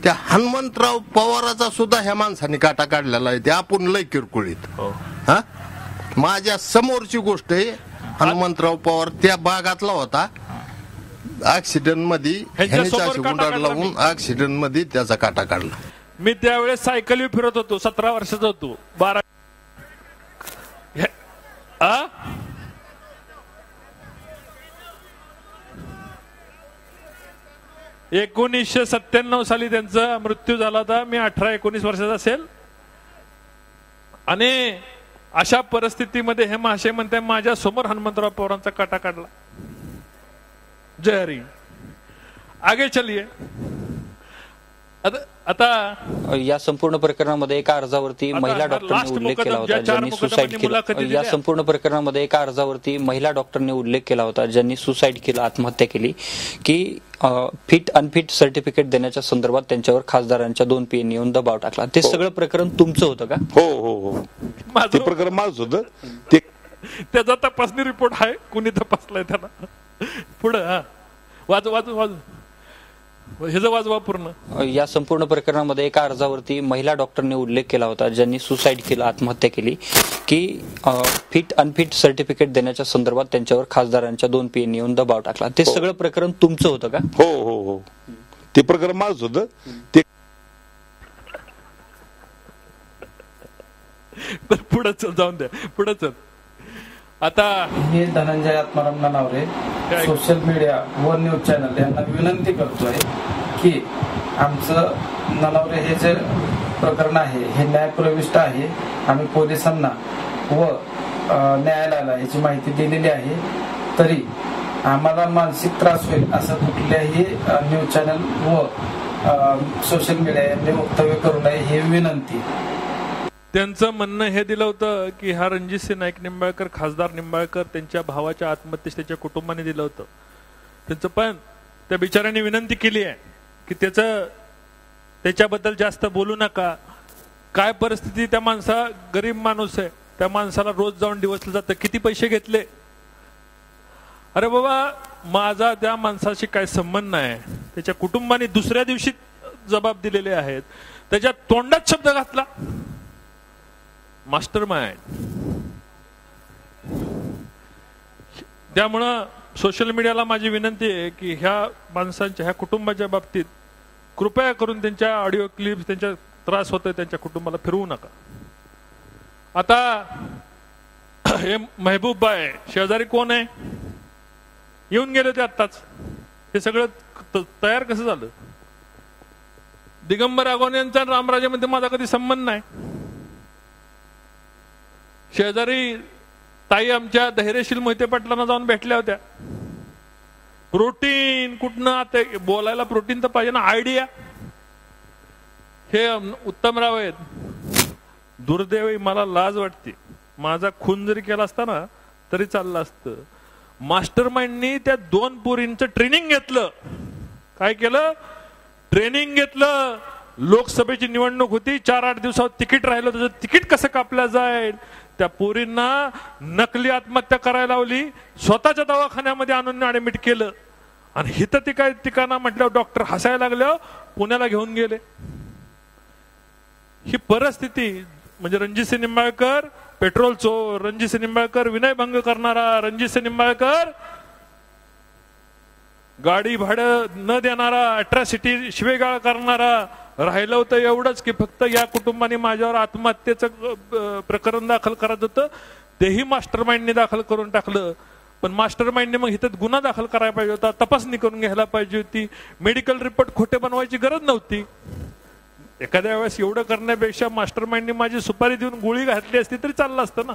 त्या हनुमंतराव पवाराचा सुद्धा ह्या माणसाने काटा काढलेला आहे. ते आपण लय किरकोळीत. हा, माझ्या समोरची गोष्ट आहे. हनुमंतराव पवार त्या भागातला होता. ऍक्सिडेंट मध्ये गुंडाळ लावून ऍक्सिडेंट मध्ये त्याचा काटा काढला. मी त्यावेळेस सायकली फिरत होतो, 17 वर्षाचा होतो. 1997 साली त्यांचा मृत्यू झाला होता. मी 18-19 वर्षाचा असेल. आणि अशा परिस्थितीमध्ये हे महाशय म्हणते माझ्या समोर हनुमंतराव पवारांचा काटा काढला. जय हरी। आगे चलिए। आता या संपूर्ण प्रकरणामध्ये एका अर्जावरती महिला डॉक्टरने उल्लेख केला होता ज्यांनी सुसाईड केलं। या संपूर्ण प्रकरणामध्ये एका अर्जावरती महिला डॉक्टरने उल्लेख केला होता ज्यांनी सुसाईड केलं, आत्महत्या केली, की फिट अनफिट सर्टिफिकेट देण्याच्या संदर्भात त्यांच्यावर खासदारांच्या 2 PA येऊन दबाव टाकला। ते सगळं प्रकरण तुमचं होतं का? हो हो हो, ते प्रकरण माझं होतं। ते त्याचा तपासणी रिपोर्ट आहे, कुणी तपासलाय त्याला? पुढे वाजू वाजू वाजू हे वाजवा पूर्ण। या संपूर्ण प्रकरणामध्ये एका अर्जावरती महिला डॉक्टरने उल्लेख केला होता ज्यांनी सुसाईड केलं, आत्महत्या केली, की फिट अनफिट सर्टिफिकेट देण्याच्या संदर्भात त्यांच्यावर खासदारांच्या 2 PA येऊन दबाव टाकला। ते सगळं प्रकरण तुमचं होतं का? हो हो हो, ते प्रकरण माझं होतं। ते पुढे चल, जाऊन द्या, पुढे चल। आता मी धनंजय आत्माराम ननावरे, सोशल मीडिया व न्यूज चॅनल यांना विनंती करतोय की आमचं ननावरे हे जे प्रकरण आहे हे न्यायप्रविष्ट आहे। आम्ही पोलिसांना व न्यायालयाला याची माहिती दिलेली आहे, तरी आम्हाला मानसिक त्रास होईल असं कुठल्याही न्यूज चॅनल व सोशल मीडिया यांनी वक्तव्य करू नये ही विनंती। त्यांचं म्हणणं हे दिलं होतं की हा रणजितसिंह नाईक निंबाळकर, खासदार निंबाळकर, त्यांच्या भावाच्या आत्महत्येस त्याच्या कुटुंबाने दिलं होतं त्यांचं, पण त्या बिचाऱ्यांनी विनंती केली आहे की त्याच्याबद्दल जास्त बोलू नका। काय परिस्थिती, त्या माणसा गरीब माणूस आहे, त्या माणसाला रोज जाऊन डिवचलं जातं, किती पैसे घेतले? अरे बाबा, माझा त्या माणसाशी काय संबंध नाही, त्याच्या कुटुंबाने दुसऱ्या दिवशी जबाब दिलेले आहेत, त्याच्या तोंडात शब्द घातला। Master mind. त्यामुळं सोशल मीडियाला माझी विनंती आहे की ह्या माणसांच्या, ह्या कुटुंबाच्या बाबतीत कृपया करून त्यांच्या ऑडिओ क्लिप्स, त्यांच्या त्रास होतोय त्यांच्या कुटुंबाला फिरवू नका। आता हे महबूब बाय शेजारी कोण आहे? येऊन गेले ते आत्ताच। हे सगळं तयार कसं झालं? दिगंबर आगोने यांचा रामराजेमध्ये माझा कधी संबंध नाही। शेजारी ताई आमच्या धैर्यशील मोहिते पाटलांना जाऊन भेटल्या होत्या। प्रोटीन कुठनं? आता बोलायला प्रोटीन तर पाहिजे ना, आयडिया। हे उत्तमराव आहेत, दुर्दैवी, मला लाज वाटते, माझा खून जरी केला असता ना तरी चाललं असतं। मास्टर माइंडनी त्या 2 पोरींचं ट्रेनिंग घेतलं। काय केलं? ट्रेनिंग घेतलं। लोकसभेची निवडणूक होती, 4-8 दिवसात तिकीट राहिलं, त्याचं तिकीट कसं कापलं जाईल, त्या पोरींना नकली आत्महत्या करायला लावली, स्वतःच्या दवाखान्यामध्ये आणून ऍडमिट केलं, आणि हिथं ती काय ठिकाणा म्हटल्यावर डॉक्टर हसायला लागल्यावर पुण्याला घेऊन गेले। ही परिस्थिती म्हणजे रणजितसिंह निंबाळकर पेट्रोल चोर, रणजितसिंह निंबाळकर विनयभंग करणारा, रणजितसिंह निंबाळकर गाडी भाडं न देणारा, अट्रॉसिटी शिवेगाळ करणारा। राहिलं होतं एवढंच की फक्त या कुटुंबाने माझ्यावर आत्महत्येचं प्रकरण दाखल करायचं होतं, तेही मास्टर माइंडने दाखल करून टाकलं। पण मास्टर माइंडने मग इथं गुन्हा दाखल करायला पाहिजे होता, तपासणी करून घ्यायला पाहिजे होती, मेडिकल रिपोर्ट खोटे बनवायची गरज नव्हती। एखाद्या वेळेस एवढं करण्यापेक्षा मास्टर माइंडने माझी सुपारी देऊन गोळी घातली असती तरी चाललं असतं ना।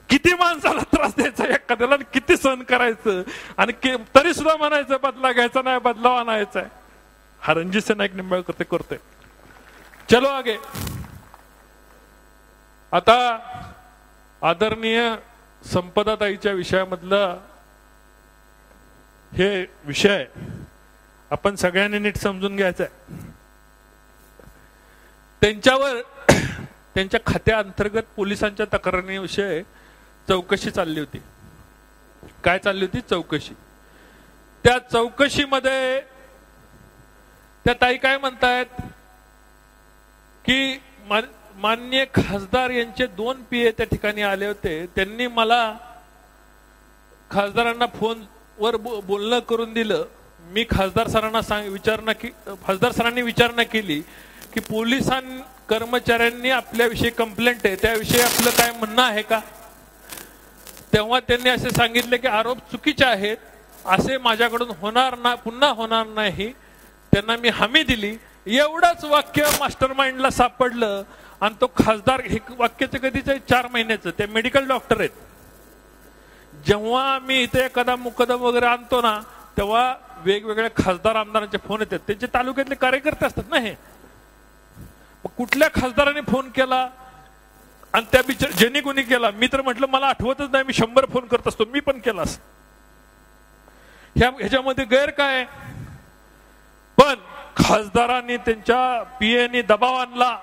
किती माणसाला त्रास द्यायचा एखाद्याला, किती सहन करायचं, आणि तरी सुद्धा म्हणायचं बदला घ्यायचा नाही, बदलावा आणायचा आहे। हा रणजितसिंह नाईक निंबाळकर ते करते। चलो आगे। आता आदरणीय संपदाताईच्या विषयामधला हे विषय आपण सगळ्यांनी नीट समजून घ्यायचा आहे। त्यांच्यावर त्यांच्या खात्याअंतर्गत पोलिसांच्या तक्रारीविषयी चौकशी चालली होती। काय चालली होती? चौकशी। त्या चौकशीमध्ये त्या ताई काय म्हणतायत की माननीय खासदार यांचे 2 PA त्या ठिकाणी आले होते, त्यांनी मला खासदारांना फोनवर बोलणं करून दिलं। मी खासदार सरांनी विचारणा केली की पोलिसां कर्मचाऱ्यांनी आपल्याविषयी कंप्लेंट आहे, त्याविषयी आपलं काय म्हणणं आहे का? तेव्हा त्यांनी असे सांगितले की आरोप चुकीचे आहेत, असे माझ्याकडून होणार ना, पुन्हा होणार नाही। त्यांना मी हमी दिली। एवढंच वाक्य मास्टर माइंडला सापडलं, आणि तो खासदार, हे वाक्याचं कधीच 4 महिन्याचं, ते मेडिकल डॉक्टर आहेत। जेव्हा मी इथे एखादा मुकदम वगैरे आणतो ना, तेव्हा वेगवेगळ्या खासदार आमदारांचे फोन येतात, त्यांचे तालुक्यातले कार्यकर्ते असतात ना हे. कुठल्या खासदाराने फोन केला आणि त्या ज्यांनी कोणी केला, मी तर म्हटलं मला आठवतच नाही, मी 100 फोन करत असतो, मी पण केलास. ह्याच्यामध्ये गैर काय? पण खासदारांनी त्यांच्या पीएनी दबाव आणला.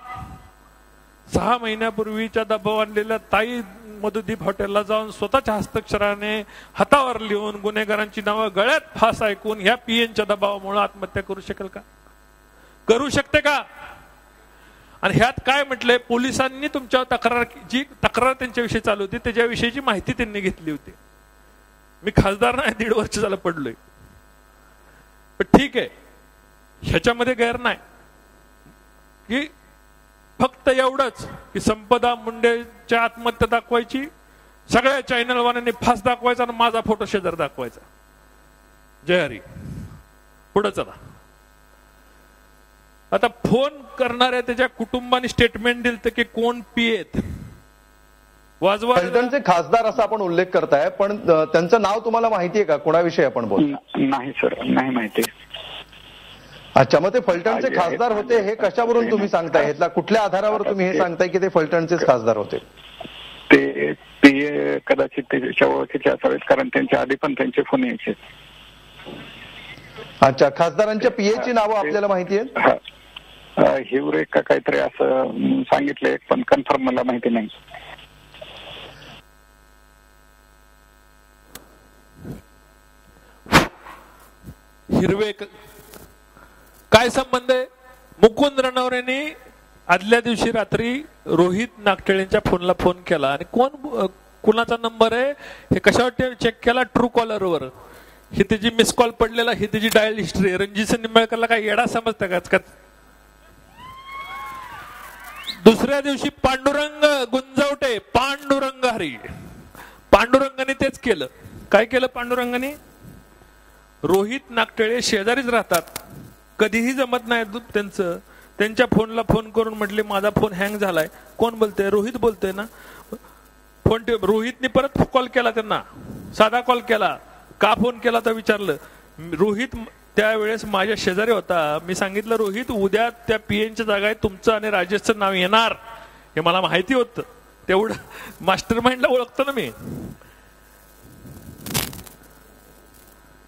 6 महिन्यापूर्वीच्या दबाव आणलेल्या ताई मधुदीप हॉटेलला जाऊन स्वतःच्या हस्ताक्षराने हातावर लिहून गुन्हेगारांची नावं गळ्यात फास ऐकून ह्या पीएनच्या दबावामुळे आत्महत्या करू शकेल का? करू शकते का? आणि ह्यात काय म्हटलंय, पोलिसांनी तुमच्या जी तक्रार त्यांच्याविषयी चालू होती त्याच्याविषयीची माहिती त्यांनी घेतली होती. मी खासदार नाही, 1.5 वर्ष झालं पडलोय. पण ठीक आहे, ह्याच्यामध्ये गैर नाही की फक्त एवढंच की संपदा मुंडेच्या आत्महत्या दाखवायची, सगळ्या चॅनलवाल्यांनी फास दाखवायचा आणि माझा फोटो शेजार दाखवायचा. जय हरी. पुढे चला. आता फोन करणाऱ्या त्याच्या कुटुंबाने स्टेटमेंट दिलं की कोण पीएत वाजवा. फलटणचे खासदार असा आपण उल्लेख करताय, पण त्यांचं नाव तुम्हाला माहितीये का? कोणाविषयी आपण बोलतो? नाही सर, नाही माहिती. अच्छा, मग ते फलटणचे खासदार होते हे कशावरून तुम्ही सांगताय? ह्यातल्या कुठल्या आधारावर तुम्ही हे सांगताय की ते फलटणचेच खासदार होते? ते पीए कदाचित त्याच्या ओळखीचे असावेत, कारण त्यांच्या आधी पण त्यांचे फोन यायचे. अच्छा, खासदारांच्या पीएची नावं आपल्याला माहिती आहेत? हिवरे का काहीतरी असं सांगितलंय, पण कन्फर्म मला माहिती नाही. हिरवे काय संबंध आहे? मुकुंद रणवरेंनी आदल्या दिवशी रात्री रोहित नागटेळेंच्या फोनला फोन केला आणि कुणाचा नंबर आहे हे कशावर चेक केला? ट्रू कॉलरवर. ही त्याची मिस कॉल पडलेला, ही त्याची डायल हिस्ट्री. रणजित निंबाळकरला काय येडा समजता का? दुसऱ्या दिवशी पांडुरंग गुंजवटे, पांडुरंग हरी, पांडुरंगाने तेच केलं. काय केलं पांडुरंगाने? रोहित नागटेळे शेजारीच राहतात, कधीही जमत नाही त्यांचं. त्यांच्या फोनला फोन करून म्हटले माझा फोन हँग झालाय. कोण बोलतंय? रोहित बोलतोय ना. फोन रोहितने परत कॉल केला त्यांना, साधा कॉल केला. का फोन केला तर विचारलं. रोहित त्यावेळेस माझ्या शेजारी होता. मी सांगितलं रोहित उद्या त्या पीएनच्या जागा तुमचं आणि राजेशचं नाव येणार, हे मला माहिती होतं. तेवढं मास्टर माइंडला ओळखतो ना मी.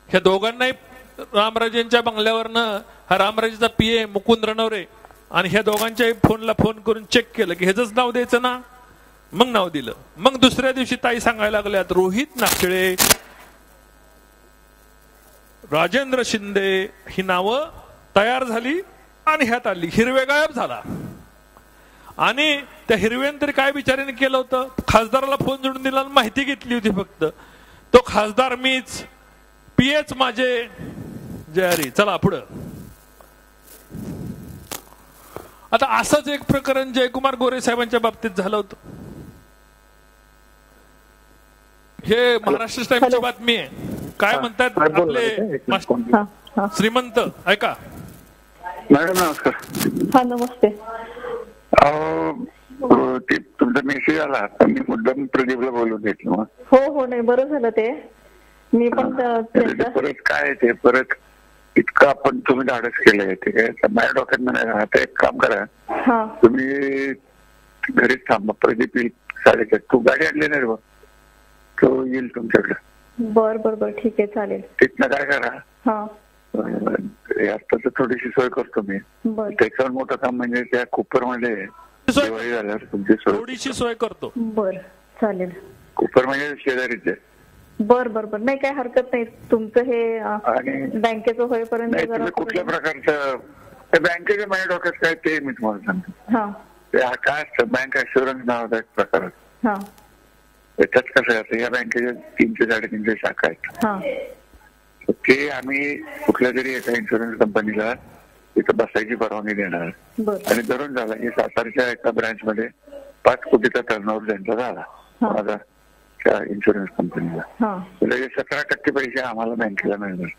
ह्या दोघांनाही रामराजेंच्या बंगल्यावरनं हा रामराजेचा पीए मुकुंद रणवरे आणि ह्या दोघांच्याही फोनला फोन करून चेक केलं की ह्याच नाव द्यायचं ना. मग नाव दिलं. मग दुसऱ्या दिवशी ताई सांगायला लागल्यात रोहित नागटेळे, राजेंद्र शिंदे ही नावं तयार झाली आणि ह्यात आली. हिरवे गायब झाला. आणि त्या हिरव्याने तरी काय बिचारीने केलं होतं? खासदाराला फोन जोडून दिला, माहिती घेतली होती फक्त. तो खासदार मीच, पीएच माझे. जय हरी. चला पुढं. आता असंच एक प्रकरण जयकुमार गोरे साहेबांच्या बाबतीत झालं होतं. हे महाराष्ट्र टाइम्सची बातमी आहे. काय म्हणतात आपले श्रीमंत? ऐका मॅडम. नमस्कार. हा नमस्ते. तुमचा मेसेज आला, मी मुद्दाम प्रदीपला बोलून घेतलं. हो हो, नाही बरं झालं ते. मी पण परत काय ते परत इतकं आपण तुम्ही धाडस केलंय ते माझ्या डोक्यात नाही. आता एक काम करा, तुम्ही घरीच थांबा. प्रदीप येईल 4:30. तू गाडी आणली नाही बघ, तो येईल तुमच्याकडे. बर बर बर, ठीक आहे, चालेल. तिथनं काय करा, आता थोडीशी सोय करतो मी. त्याच्यावर मोठं काम म्हणजे त्या कुपरमध्ये दिवाळी झाल्यावर तुमची थोडीशी सोय करतो. बर, चालेल. कुपर म्हणजे शेजारीच आहे. बर बर बर, नाही काय हरकत नाही. तुमचं हे बँकेचं होईपर्यंत कुठल्या प्रकारचं बँकेच्या माझ्या डोक्यात काय ते मी तुम्हाला सांगतो. ते काय असतं, बँक ऍश्युरन्स नावाचा एक प्रकार असतो. त्याच्यात कसं असतं, या बँकेच्या 300-350 शाखा आहेत. ते आम्ही कुठल्या तरी एका इन्शुरन्स कंपनीला तिथं बसायची परवानगी देणार आणि धरून झाला की सातारच्या एका ब्रँच मध्ये 5 कोटीचा टर्नओव्हर त्यांचा झाला माझा त्या इन्शुरन्स कंपनीला. 17% पैसे आम्हाला बँकेला मिळणार.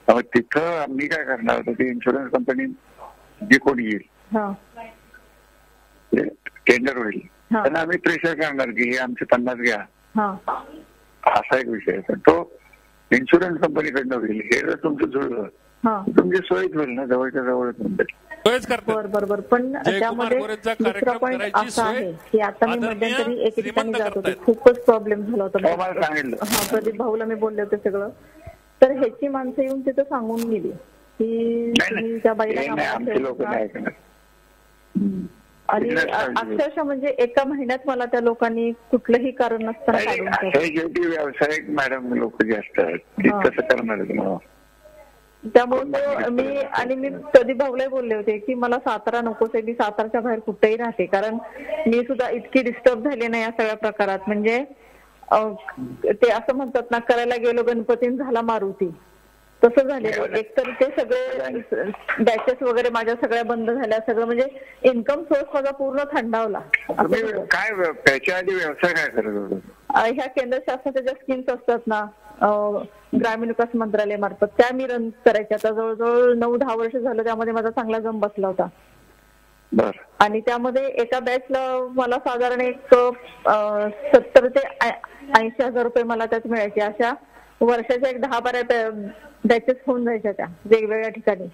मग तिथं आम्ही काय करणार होतं, ती इन्शुरन्स कंपनी जी कोणी येईल टेंडर होईल त्यांना आम्ही प्रेशर करणार की हे आमचे 50 घ्या, असा एक विषय आहे. तो इन्शुरन्स कंपनीकडनं होईल. हे जर तुमचं जुळलं तुमची सोयच होईल ना, जवळच्या जवळच बरोबर. पण त्यामध्ये दुसरा पॉईंट असा आहे की आता मी मध्यंतरी एके ठिकाणी जात होते, खूपच प्रॉब्लेम झाला होता. प्रदीप भाऊला मी बोलले होते सगळं, तर ह्याची माणसं येऊन तिथं सांगून गेली की तुम्ही त्या बाईला आणि अक्षरशः म्हणजे एका महिन्यात मला त्या लोकांनी कुठलंही कारण नसताना काढून टाकलं. व्यावसायिक मॅडम लोक जे असतात कसं करणार. त्यामुळे मी प्रदीप भाऊला बोलले होते की मला सातारा नकोच आहे, मी सातारच्या बाहेर कुठेही राहते, कारण मी सुद्धा इतकी डिस्टर्ब झाले नाही या सगळ्या प्रकारात. म्हणजे ते असं म्हणतात ना, करायला गेलो गणपतीन झाला मारुती, तसं झालेलं. एकतर ते सगळे बॅचेस वगैरे माझ्या सगळ्या बंद झाल्या, सगळं म्हणजे इन्कम सोर्स माझा पूर्ण थंडावला. काय त्याच्या आधी व्यवसाय काय करत होता? ह्या केंद्र शासनाच्या ज्या स्कीम्स असतात ना ग्रामीण विकास मंत्रालयामार्फत, त्या मी रन करायच्या. आता जवळजवळ 9-10 वर्ष झालं त्यामध्ये माझा चांगला जम बसला होता. आणि त्यामध्ये एका बॅचला मला साधारण एक 70 ते 80 हजार रुपये मला त्यात मिळायचे. अशा वर्षाच्या एक 10-12 बॅचेस होऊन जायच्या त्या वेगवेगळ्या ठिकाणी.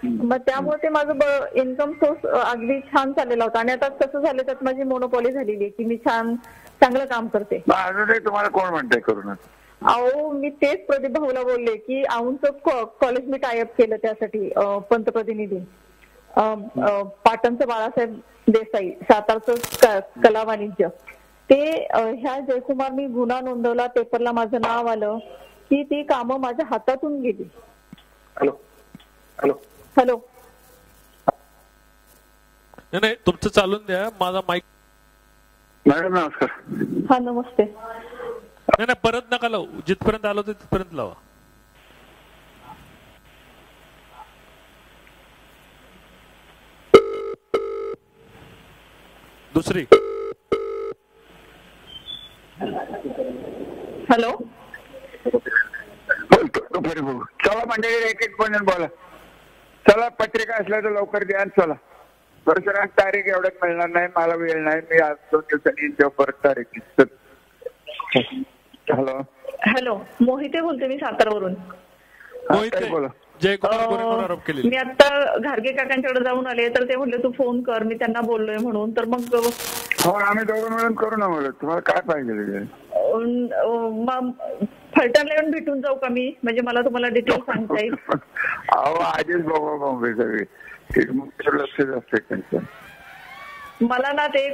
मग त्यामुळे ते माझं इन्कम सोर्स अगदी छान चाललेला होता. आणि आता कसं झालं, त्यात माझी मोनोपॉली झालेली आहे की मी चांगलं काम करते. तुम्हाला कोण म्हणतंय करून? अहो मी तेच प्रदीप भाऊला बोलले की औंधचं कॉलेज मी टायअप केलं त्यासाठी, पंतप्रतिनिधी पाटणचं बाळासाहेब देसाई, सातारचं कला वाणिज्य, ते ह्या जयकुमारनी गुन्हा नोंदवला, पेपरला माझं नाव आलं की ती कामं माझ्या हातातून गेली. हॅलो नाही तुमचं चालून द्या, माझा माईक. मॅडम नमस्कार. हा नमस्ते. नाही परत नका लावू, जिथपर्यंत आलो तिथपर्यंत लावा. दुसरी. हॅलो चला मंडळी, एक पण बोला. चला पत्रिका असल्या तर लवकर द्या. चला परत तारीख एवढ्यात मिळणार नाही, मला वेळ नाही, मी आज 2 दिवसांनी येईन तेव्हा परत तारीख. हॅलो मोहिते बोलते मी सातारावरून. बोला. मी आता घारगे काकांच्याकडे जाऊन आले, तर ते म्हटले तू फोन कर, मी त्यांना बोललोय म्हणून. तर मग हो आम्ही दोघं मिळून करू ना. मला तुम्हाला काय पाहिजे? फलटणला येऊन भेटून जाऊ का मी? म्हणजे मला तुम्हाला डिटेल सांगता येईल. अहो आधीच बघा बॉम्बे सगळे लक्ष असते त्यांचं. मला ना ते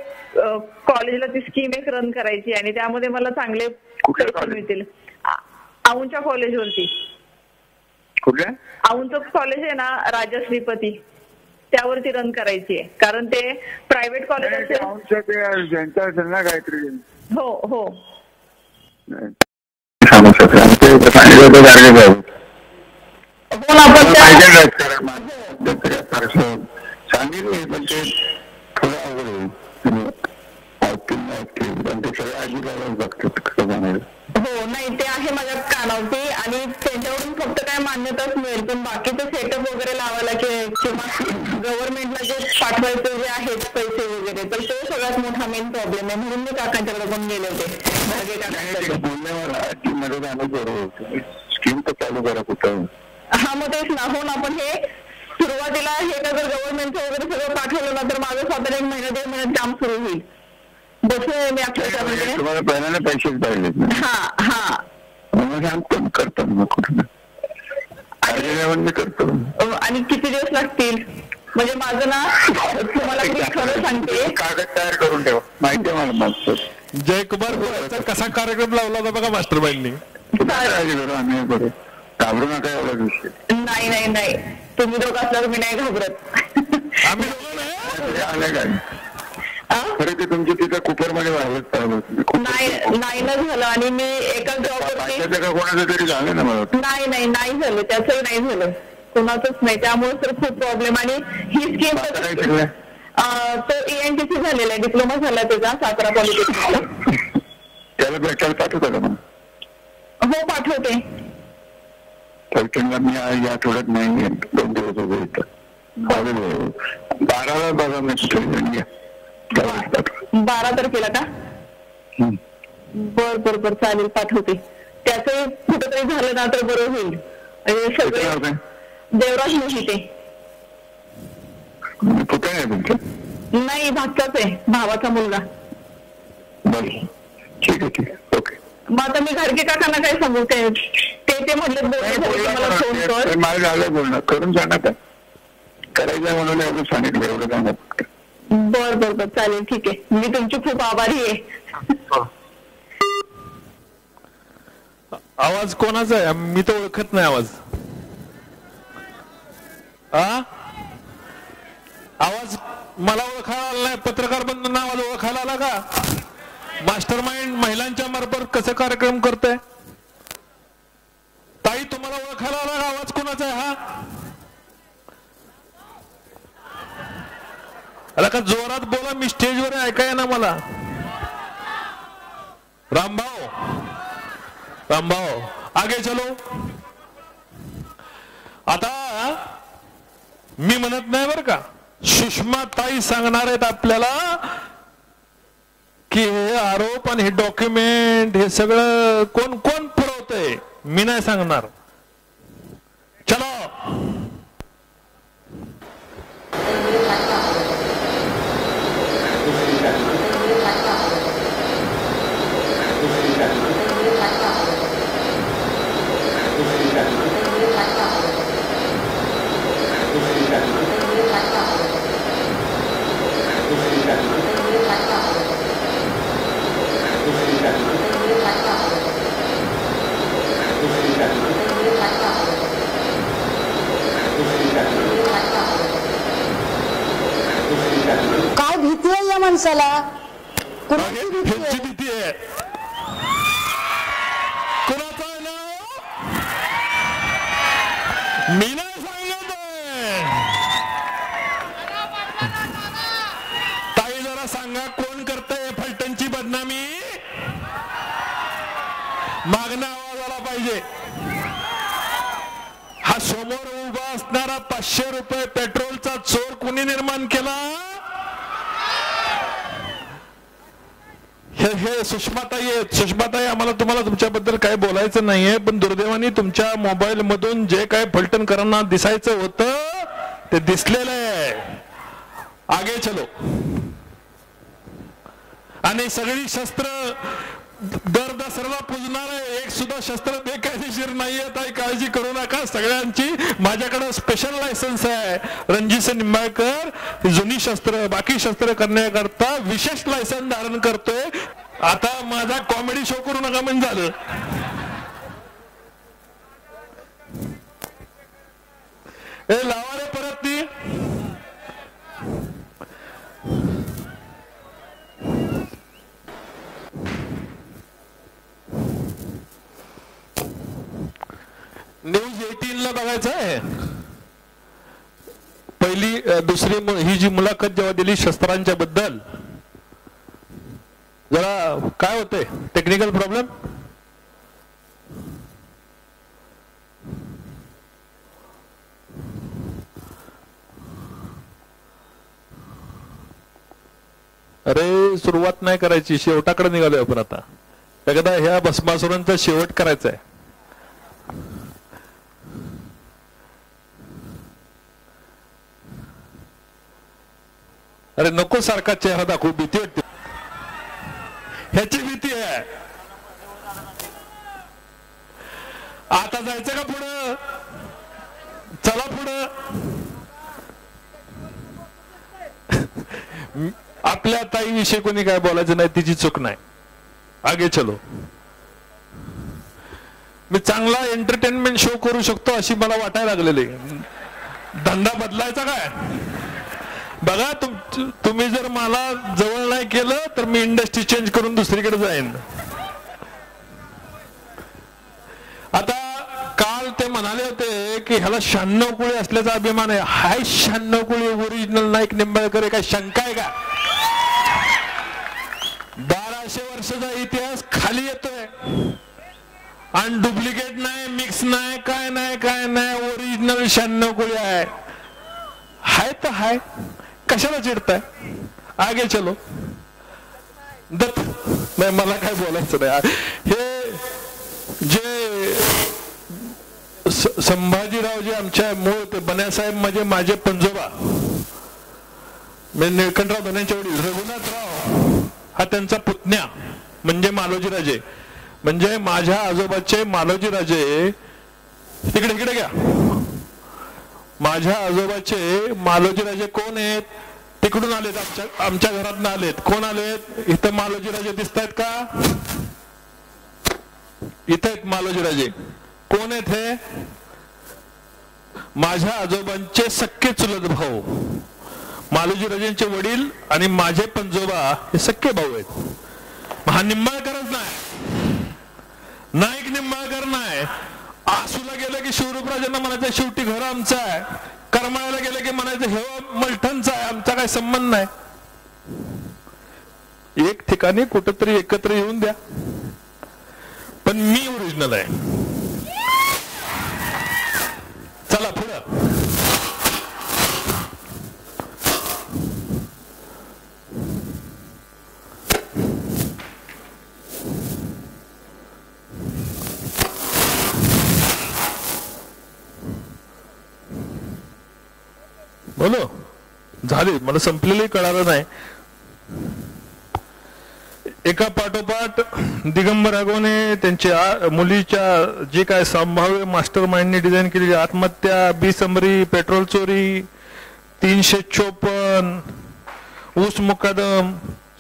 कॉलेजला ती स्कीम एक रन करायची आणि त्यामध्ये मला चांगले पैसे मिळतील. औंधच्या कॉलेजवरती. कुठल्या? औंधचं कॉलेज आहे ना राजश्रीपती, त्यावरती रन करायची आहे. कारण ते प्रायव्हेट कॉलेज असेल ना काहीतरी. हो हो सांगितले पण ते थोडं अवघड होईल. हो नाही ते आहे माझ्या कानावरती आणि त्यांच्यावरून फक्त काय मान्यताच मिळेल, पण बाकीचं सेटअप वगैरे लावायला किंवा गव्हर्नमेंटला जे पाठवायचे जे आहेत पैसे वगैरे, तर तो सगळ्यात मोठा मेन प्रॉब्लेम आहे. म्हणून मी काकांच्याकडे पण गेले होते. स्कीम तर चालू करा कुठं. हा मग तेच ना. हो ना, पण हे सुरुवातीला हे जर गव्हर्नमेंटचं वगैरे सगळं पाठवलं ना तर माझं साधारण 1 महिना 1.5 महिन्यात काम सुरू होईल. बसलोय मी अक्षरशः. म्हणजे तुम्हाला पहिल्याने पैसेच पाहिजे. हा हा करतो मग कुठं करतो. आणि किती दिवस लागतील? म्हणजे माझं ना तुम्हाला मी खरं सांगते, कागद तयार करून ठेवा. माहिती आहे मला मागचं जयकुमार कसा कार्यक्रम लावला होता बघा मास्टरबाईंनी. आम्ही बघू, घाबरू नका एवढा विषय. नाही नाही नाही, तुम्ही दोघं असल्यावर मी नाही घाबरत. आले काय खरं ते तुमच्या तिथं कुकरमध्ये नाही ना झालं. आणि मी एका जॉबवरती कोणाचं तरी झालं ना मला. नाही झालं, त्याचंही नाही झालं, कोणाचंच नाही. त्यामुळे तर खूप प्रॉब्लेम. आणि ही स्कीम तो ENTC झालेला आहे, डिप्लोमा झाला त्याचा सातारा पॉलिटेक्निकला. त्याला भेटायला पाठवता का? हो पाठवते. फलटणला मी या आठवड्यात नाही, 2 दिवस वगैरे. 12ला बघा मी 12 तारखेला का? बर चालेल, पाठवते. त्याचं कुठंतरी झालं ना तर बरं होईल. सगळे देवराज मोहिते. पुतण्या आहे तुमचं? नाही, भाच्याच आहे, भावाचा मुलगा. बरं, ठीक आहे ठीक आहे, ओके. मग आता मी घाडगे काकांना काय सांगू? ते म्हणले मला फोन कर. मला झालं बोलणं, करून सांगा काय करायचं म्हणून एवढं सांगितलं, एवढं सांगा. बर बर बर, चालेल, ठीक आहे. मी तुमची खूप आभारी आहे. आवाज कोणाचा आहे? मी तर ओळखत नाही आवाज. आवाज मला ओळखायला आला नाही. पत्रकार बंधूंना आवाज ओळखायला आला का? मास्टर माइंड महिलांच्या मार्फत कसं कार्यक्रम करते? ताई, तुम्हाला ओळखायला आला का? आवाज कोणाचा आहे हा? आला का? जोरात बोला, मी स्टेजवर ऐकाय ना मला. रामभाऊ आगे चलो. आता मी म्हणत नाही बरं का, सुषमा ताई सांगणार आहेत आपल्याला की हे आरोप आणि हे डॉक्युमेंट हे सगळं कोण कोण पुरवतंय. मी नाही सांगणार. चलो. काय भीती आहे या माणसाला? ह्यांची भीती आहे. कुणाचं आहे ना? मी नाही सांगत आहे. ताई, जरा सांगा कोण करतंय फलटणची बदनामी? मागणं आवाज आला पाहिजे. हा समोर उभा असणारा 500 रुपये पेट्रोलचा चोर कुणी निर्माण केला? हे सुषमाताई आहेत. सुषमाताई, आम्हाला तुम्हाला तुमच्याबद्दल काय बोलायचं नाहीये, पण दुर्दैवाने तुमच्या मोबाईल मधून जे काय फलटणकरांना दिसायचं होतं ते दिसलेलं आहे. आगे चलो. आणि सगळी शस्त्र दर दसऱ्याला पुजणार आहे. एक सुद्धा शस्त्र बेकायदेशीर नाहीये. ताई, काळजी करू नका. सगळ्यांची माझ्याकडे स्पेशल लायसन्स आहे. रणजित निंबाळकर जुनी शस्त्र बाकी शस्त्र करण्याकरता विशेष लायसन्स धारण करतोय. आता माझा कॉमेडी शो करू नका म्हणजे झालं. लावा रे परत ती. न्यूज 18 ला बघायचं आहे. पहिली दुसरी ही जी मुलाखत जेव्हा दिली शस्त्रांच्या बद्दल, जरा काय होतंय टेक्निकल प्रॉब्लेम? अरे, सुरुवात नाही करायची, शेवटाकडे निघालोय आपण. आता एकदा ह्या भस्मासुरांचा शेवट करायचा आहे. अरे नको सारखा चेहरा दाखवू, भीती वाटते. ह्याची भीती आहे. आता जायचं का पुढं? चला पुढं. आपल्या ताईविषयी कोणी काय बोलायचं नाही, तिची चूक नाही. आगे चलो. मी चांगला एंटरटेनमेंट शो करू शकतो अशी मला वाटायला लागलेली. धंदा बदलायचा काय? बघा, तुम्ही जर मला जवळ नाही केलं तर मी इंडस्ट्री चेंज करून दुसरीकडे जाईन. आता काल ते म्हणाले होते की ह्याला 96 कुळी असल्याचा अभिमान आहे. हाय 96 कुळी ओरिजिनल नाईक निंबाळकर, काय शंका आहे का? 1200 वर्षाचा इतिहास खाली येतोय आणि डुप्लिकेट नाही, मिक्स नाही, काय नाही काय नाही, ओरिजिनल 96 कुळी आहे. हाय तर हाय, कशाला चिडताय? आगे चलो. दत्त, नाही मला काय बोलायचं नाही. हे जे संभाजीराव जे आमच्या मूळ ते बन्यासाहेब म्हणजे माझे पंजोबा निळकंठराव धन्यांच्या वडील रघुनाथराव हा त्यांचा पुतण्या म्हणजे मालोजीराजे, म्हणजे माझ्या आजोबाचे मालोजीराजे. तिकडे इकडे घ्या. माझ्या आजोबाचे मालोजीराजे कोण आहेत? तिकडून आलेत, आमच्या घरात आलेत. कोण आलेत? इथं मालोजीराजे दिसत आहेत का? इथे आहेत मालोजीराजे. कोण आहेत हे? माझ्या आजोबांचे सख्खे चुलत भाऊ मालोजीराजेंचे वडील आणि माझे पंजोबा हे सख्खे भाऊ आहेत. हा निंबाळकरच नाही, नाईक निंबाळकर नाही. आसूला गेलं की शिवरूपराजांना म्हणायचं शेवटी घर आमचं आहे, करमाळ्याला गेलं की म्हणायचं हे मलठणचं आहे, आमचा काही संबंध नाही. एक ठिकाणी कुठंतरी एकत्र येऊन द्या. पण मी ओरिजिनल आहे. चला पुढं. बोलो झाले, मला संपलेले कळालं नाही. एका पाठोपाठ दिगंबर अगोने त्यांच्या मुलीच्या जे काय संभाव्य मास्टर माइंडने डिझाईन केलेली आत्महत्या, बिसंबरी, पेट्रोल चोरी, 354 ऊस मुकादम,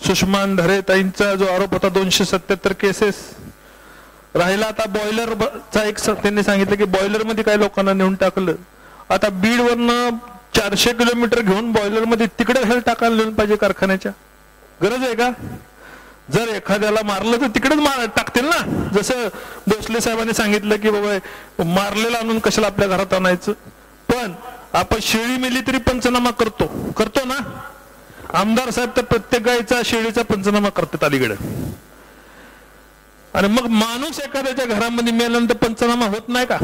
सुषमा अंधारे ताईंचा जो आरोप होता 277 केसेस राहिला. आता बॉयलरचा एक त्यांनी सांगितलं की बॉयलर मध्ये काही लोकांना नेऊन टाकलं. आता बीड वरनं 400 किलोमीटर घेऊन बॉयलर मध्ये तिकडे हेल टाकायला नेऊन पाहिजे कारखान्याच्या. गरज आहे का? जर एखाद्याला मारलं तर तिकडेच टाकतील ना. जसं भोसले साहेबांनी सांगितलं की बाबा मारलेला आणून कशाला आपल्या घरात आणायचं. पण आपण शेळी मेली तरी पंचनामा करतो ना. आमदार साहेब तर प्रत्येक गायचा शेळीचा पंचनामा करतात अलीकडे. आणि मग माणूस एखाद्याच्या घरामध्ये मेल्यानंतर पंचनामा होत नाही का?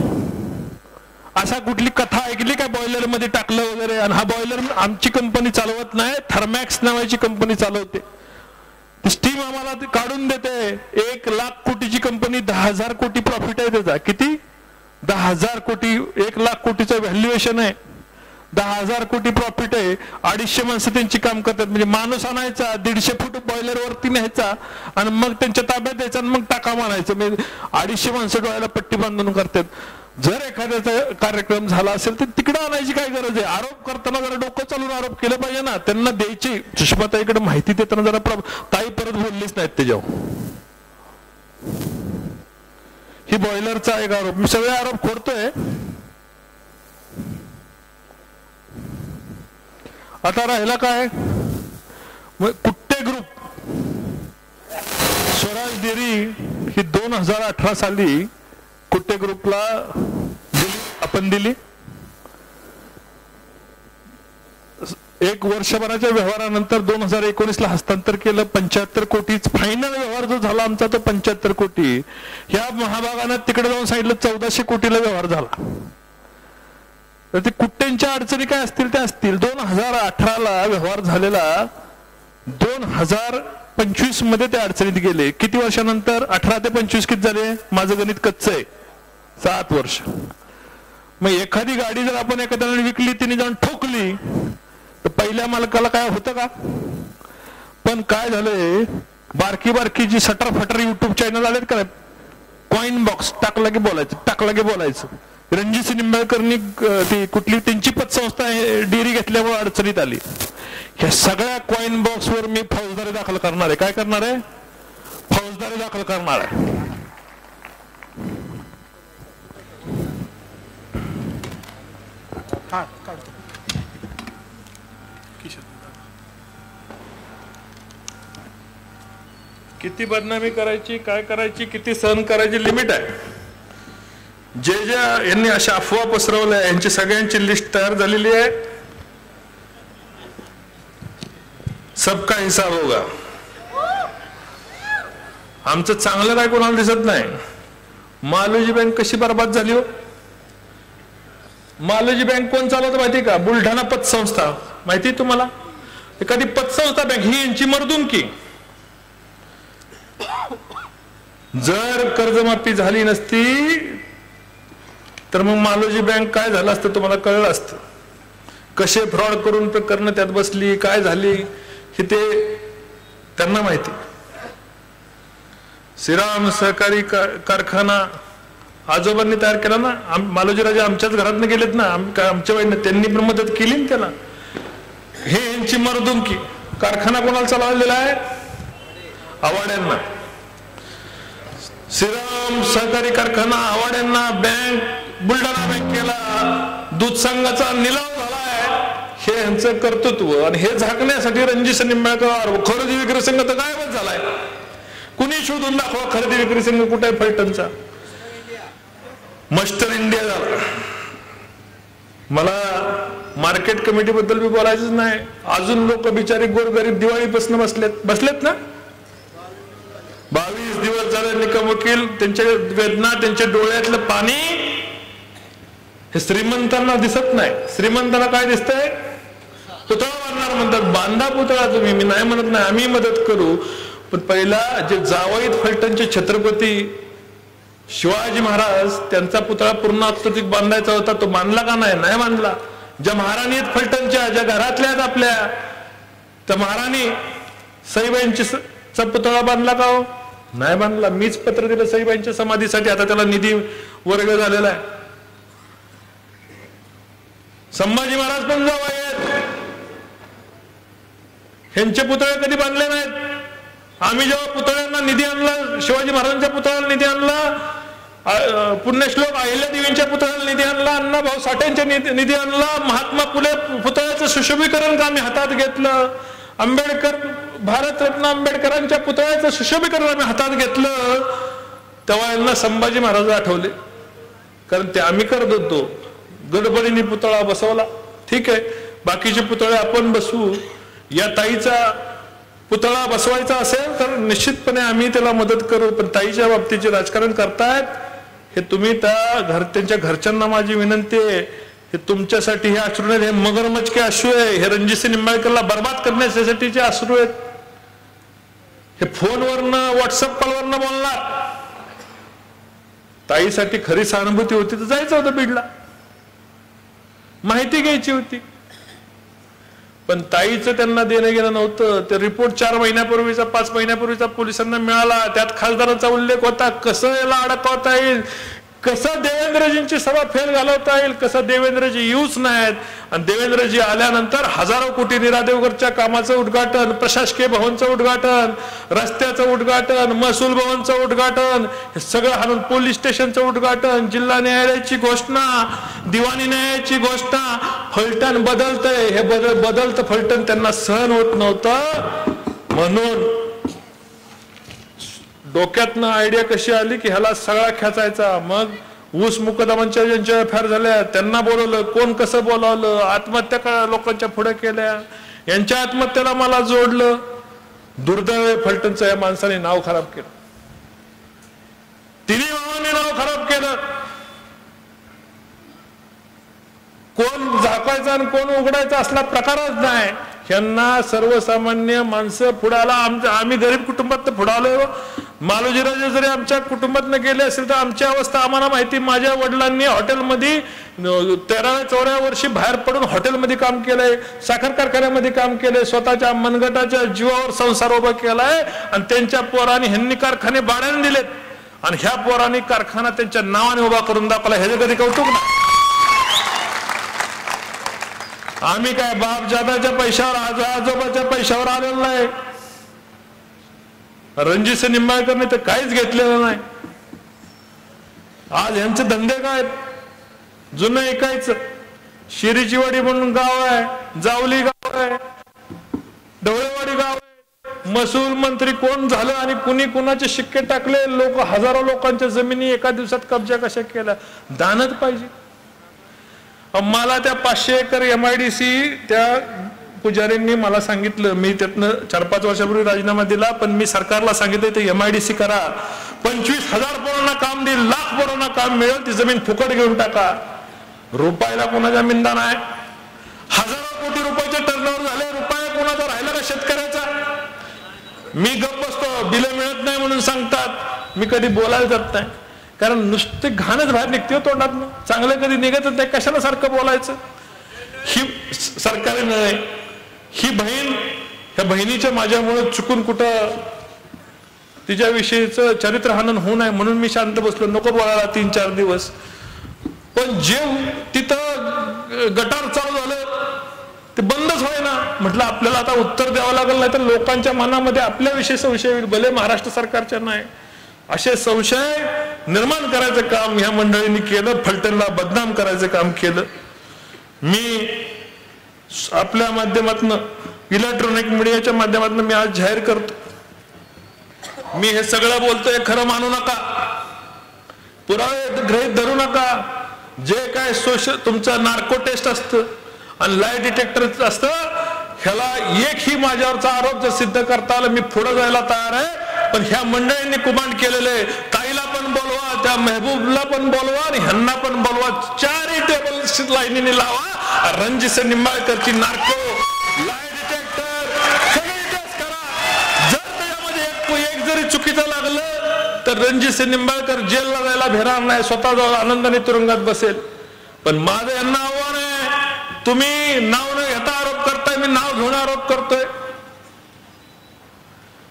असा कुठली कथा ऐकली का बॉयलर मध्ये टाकलं वगैरे? आणि हा बॉयलर आमची कंपनी चालवत नाही, थर्मॅक्स नावाची कंपनी चालवते. स्टीम आम्हाला काढून देते. 1 लाख कोटीची कंपनी, 10,000 कोटी प्रॉफिट आहे त्याचा. किती? 10,000 कोटी. 1 लाख कोटीचं व्हॅल्युएशन आहे, 10,000 कोटी प्रॉफिट आहे. 250 माणसं त्यांची काम करतात. म्हणजे माणूस आणायचा, 150 फूट बॉयलर वरती न्यायचा आणि मग त्यांच्या ताब्यात द्यायचा आणि मग टाका मारायचं. म्हणजे 250 माणसं डोळ्याला पट्टी बांधून करतात. जर एखाद्याचा कार्यक्रम झाला असेल तर तिकडे आणायची काय गरज आहे? आरोप करताना जरा डोकं चालून आरोप केलं पाहिजे ना. त्यांना द्यायची. सुषमाताईकडे माहिती देताना जरा ताई परत बोललीच नाहीत त्याच्यावर. ही बॉयलरचा एक आरोप. मी सगळे आरोप खोडतोय. आता राहिला काय? कुट्टे ग्रुप, स्वराज डेअरी ही 2018 साली कुट्टे ग्रुपला आपण दिली. 1 वर्षभराच्या व्यवहारानंतर 2019ला हस्तांतर केलं. 75 कोटी फायनल व्यवहार जो झाला आमचा तो 75 कोटी. ह्या महाभागानं तिकडे जाऊन सांगितलं 1400 कोटीला व्यवहार झाला. तर ते कुट्ट्यांच्या अडचणी काय असतील त्या असतील. 2018ला व्यवहार झालेला 2025 मध्ये ते अडचणीत गेले. किती वर्षानंतर? 18 ते 25 किती झाले? माझं गणित कच्च आहे. 7 वर्ष. मग एखादी गाडी जर आपण एखाद्याने विकली, तिने जाऊन ठोकली तर पहिल्या मालकाला काय होतं का? पण काय झालंय, बारकी बारकी जी सटर फटर युट्यूब चॅनल आलेत का, कॉइन बॉक्स टाकला की बोलायचं. रणजित सिंह निंबाळकरनी ती कुठली त्यांची पतसंस्था डेअरी घेतल्यामुळे अडचणीत आली. ह्या सगळ्या कॉइन बॉक्स वर मी फौजदारी दाखल करणार आहे. काय करणार आहे? फौजदारी दाखल करणार आहे. किती बदनामी करायची, काय करायची, किती सहन करायची लिमिट आहे. जे यांनी अशा अफवा पसरवल्या यांची सगळ्यांची लिस्ट तयार झालेली आहे. सबका हिसाब होगा. आमचं चांगलं काय कोणाला दिसत नाही. मालोजी बँक कशी बर्बाद झाली हो? मालोजी बँक कोण चालवतं माहिती का? बुलढाणा पतसंस्था. माहिती तुम्हाला? एखादी पतसंस्था बँक ही यांची मर्दुमकी. जर कर्जमाफी झाली नसती तर मग मालोजी बँक काय झालं असतं तुम्हाला कळलं असतं. कसे फ्रॉड करून प्रकरण त्यात बसली, काय झाली हे ते त्यांना माहिती. श्रीराम सहकारी कारखाना आजोबांनी तयार केला ना, मालोजी राजे आमच्याच घरातनं गेलेत ना, आमच्या वडिलांनी त्यांनी पण मदत केली ना त्याला. हे यांची मर्दुमकी. कारखाना कोणाला चालवलेला आहे? आवाड्यांना. श्रीराम सहकारी कारखाना आवाड्यांना, बँक बुलढाणा बँकेला दूध संघाचा निलाव झालाय. हे यांचं कर्तृत्व. आणि हे झाकण्यासाठी रणजित निंबाळकर खरेदी विक्री संघ तर गायबच झालाय. कुणी शोधून दाखवा खरेदी विक्री संघ कुठे आहे फलटणचा. मस्टर इंडिया झाला. मला मार्केट कमिटी बद्दल बी बोलायचंच नाही. अजून लोक बिचारी गोरगरीब दिवाळीपासून बसलेत ना. 22 दिवस झाले निकम वकील, त्यांच्या वेदना, त्यांच्या डोळ्यातलं पाणी हे श्रीमंतांना दिसत नाही. श्रीमंतांना काय दिसतंय? पुतळा बांधणार म्हणतात. बांधा पुतळा तुम्ही, मी नाही म्हणत नाही, आम्ही मदत करू. पण पहिला जे जावईत फलटणचे छत्रपती शिवाजी महाराज, त्यांचा पुतळा पूर्ण आकृतीत बांधायचा होता. तो बांधला का नाही? नाही बांधला. ज्या महाराणी आहेत फलटणच्या, ज्या घरातल्या आहेत आपल्या, त्या महाराणी सईबाईंचा पुतळा बांधला का हो? नाही बांधला. मीच पत्र दिलं सईबाईंच्या समाधीसाठी. आता त्याला निधी वर्ग झालेला आहे. संभाजी महाराज पण जावई आहेत, ह्यांचे पुतळे कधी बांधले नाहीत. आम्ही जेव्हा पुतळ्यांना निधी आणला, शिवाजी महाराजांच्या पुतळ्याला निधी आणला, पुण्यश्लोक अहिल्यादेवींच्या पुतळ्याला निधी आणला, अण्णाभाऊ साठेंच्या निधी आणला, महात्मा फुले पुतळ्याचं सुशोभीकरण आम्ही हातात घेतलं, आंबेडकर भारतरत्न आंबेडकरांच्या पुतळ्याचं सुशोभीकरण आम्ही हातात घेतलं. तेव्हा यांना संभाजी महाराज आठवले, कारण ते आम्ही करत होतो. गडबडीने पुतळा बसवला, ठीक आहे. बाकीचे पुतळे आपण बसवू. या ताईचा पुतळा बसवायचा असेल तर निश्चितपणे आम्ही त्याला मदत करू. पण ताईच्या बाबतीचे राजकारण करतायत हे तुम्ही त्यांच्या घरच्यांना माझी विनंती आहे, हे तुमच्यासाठी हे अश्रू आहेत, हे मगरमच्छ के अश्रू आहे. हे रणजितसिंह निंबाळकरला बर्बाद करण्यासाठीचे अश्रू आहेत. हे फोनवरनं व्हॉट्सअप कॉलवरनं बोलणार. ताईसाठी खरी सहानुभूती होती तर जायचं होतं बीडला, माहिती घ्यायची होती. पण ताईचं त्यांना देणं गेलं नव्हतं. ते रिपोर्ट 4 महिन्यापूर्वीचा 5 महिन्यापूर्वीचा पोलिसांना मिळाला. त्यात खासदारांचा उल्लेख होता. कसं याला अडकवता येईल, कसं देवेंद्रजींची सभा फेल घालवता येईल, कसं देवेंद्रजी येऊच नाहीत. आणि देवेंद्रजी आल्यानंतर हजारो कोटी निरादेवगरच्या कामाचं उद्घाटन, प्रशासकीय भवनचं उद्घाटन, रस्त्याचं उद्घाटन, महसूल भवनचं उद्घाटन, हे सगळं हाणून पोलीस स्टेशनचं उद्घाटन, जिल्हा न्यायालयाची घोषणा, दिवाणी न्यायालयाची घोषणा. फलटण बदलतंय, हे बदलतं फलटण त्यांना सहन होत नव्हतं. म्हणून डोक्यातनं आयडिया कशी आली की ह्याला सगळा खेचायचा. मग ऊस मुकदमांच्या ज्यांच्या एफआयआर झाल्या त्यांना बोलवलं, कोण कसं बोलावलं, आत्महत्या लोकांच्या पुढे केल्या, यांच्या आत्महत्येला मला जोडलं. दुर्दैव फलटणचं या माणसाने नाव खराब केलं. तिन्ही भावांनी नाव खराब केलं. कोण झाकायचा आणि कोण उघडायचा असला प्रकारच नाही. यांना सर्वसामान्य माणसं पुढाला, आम्ही गरीब कुटुंबात पुढालो. मालोजीराजे जरी आमच्या कुटुंबात गेले असेल तर आमची अवस्था आम्हाला माहिती. माझ्या वडिलांनी हॉटेलमध्ये 13-14 वर्षी बाहेर पडून हॉटेलमध्ये काम केलंय, साखर कारखान्यामध्ये काम केलंय, स्वतःच्या मनगटाच्या जीवावर संसार उभा केलाय. आणि त्यांच्या पोरांनी ह्यांनी कारखाने भाड्याने दिलेत आणि ह्या पोरांनी कारखाना त्यांच्या नावाने उभा करून दाखवला. ह्याचं कधी कौतुक नाही. आम्ही काय बाप जादाच्या पैशावर, आजोबाच्या पैशावर आलेलो नाही. रणजितसिंह निंबाळकरने तर काहीच घेतलेलं नाही. आज यांचे धंदे काय? जुनं ऐकायचं. शिरीचीवाडी म्हणून गाव आहे, जावली गाव आहे, ढवळेवाडी गाव आहे. महसूल मंत्री कोण झालं आणि कुणी कुणाचे शिक्के टाकले. लोक, हजारो लोकांच्या जमिनी एका दिवसात कब्जा कशा केला. दानच पाहिजे. मला त्या 500 एकर MIDC त्या पुजारींनी मला सांगितलं. मी त्यातनं 4-5 वर्षापूर्वी राजीनामा दिला. पण मी सरकारला सांगितलं ते MIDC करा. 25,000 पोरांना काम देईल, लाख पोरांना काम मिळेल. ती जमीन फुकट घेऊन टाका. रुपयाला कोणाचा मिंदा नाही. हजारो कोटी रुपयाचे टर्नओव्हर झाले. रुपया कोणाचा राहिला का शेतकऱ्याचा? मी गप्प बसतो. बिलं मिळत नाही म्हणून सांगतात. मी कधी बोलायला जात नाही, कारण नुसते घाणच बाहेर निघते तोंडातनं, चांगलं कधी निघतच नाही. कशाला सारखं बोलायचं? ही सरकारी नाही, ही बहीण, ह्या बहिणीच्या माझ्यामुळे चुकून कुठं तिच्याविषयीचं चरित्रहनन होऊ नये म्हणून मी शांत बसलो, नको बोलायला 3-4 दिवस. पण जे तिथं गटार चालू झालं ते बंदच होईना. म्हटलं आपल्याला आता उत्तर द्यावं लागेल, नाही तर लोकांच्या मनामध्ये आपल्याविषयी संशय होईल, भले महाराष्ट्र सरकारच्या नाही. असे संशय निर्माण करायचं काम ह्या मंडळींनी केलं, फलटणला बदनाम करायचं काम केलं. मी आपल्या माध्यमातून, इलेक्ट्रॉनिक मीडियाच्या माध्यमातून मी आज जाहीर करतो, मी हे सगळं बोलतोय खरं मानू नका, पुरावे गृहीत धरू नका. जे काय सोशल तुमचं नार्को टेस्ट असतं आणि लाय डिटेक्टर असतं, ह्याला एकही माझ्यावरचा आरोप जर सिद्ध करता आला मी पुढे जायला तयार आहे. पण ह्या मंडळींनी कुमांड केलेले, ताईला पण बोलवा, त्या मेहबूबला पण बोलवा आणि ह्यांना पण बोलवा, 4 टेबल लाईनीने लावा. रणजित निंबाळकरची नार्को, लाय डिटेक्टर सगळी टेस्ट करा. जर त्याच्यामध्ये एक जरी चुकीचं लागलं तर रणजित निंबाळकर जेलला जायला भेटणार नाही, स्वतः जाऊन आनंदाने तुरुंगात बसेल. पण माझं यांना आव्हान आहे, तुम्ही नाव न घेता आरोप करताय, मी नाव घेऊन आरोप करतोय.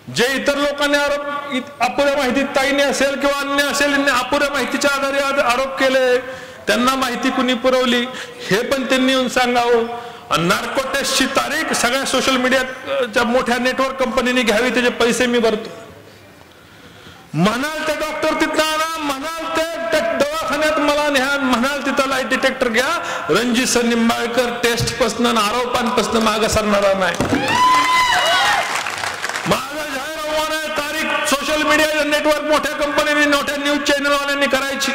जे इतर लोकांनी आरोप अपुऱ्या माहिती, ताईने असेल किंवा अन्य असेल, अपुऱ्या माहितीच्या आधारे आरोप केले, त्यांना माहिती कुणी पुरवली हे पण त्यांनी येऊन सांगावं. आणि नार्को टेस्टची तारीख सगळ्या सोशल मीडियाच्या मोठ्या नेटवर्क कंपनीने घ्यावी, त्याचे पैसे मी भरतो. म्हणाल ते डॉक्टर तिथं आणा, म्हणाल ते दवाखान्यात मला न्या, म्हणाल तिथं लाईट डिटेक्टर घ्या. रणजित निंबाळकर टेस्ट पासून आरोपांपासून मागे सरणारा नाही. माझं जाहीर आव्हान आहे, तारीख सोशल मीडिया नेटवर्क मोठ्या कंपनीने, मोठ्या न्यूज चॅनलवाल्यांनी करायची.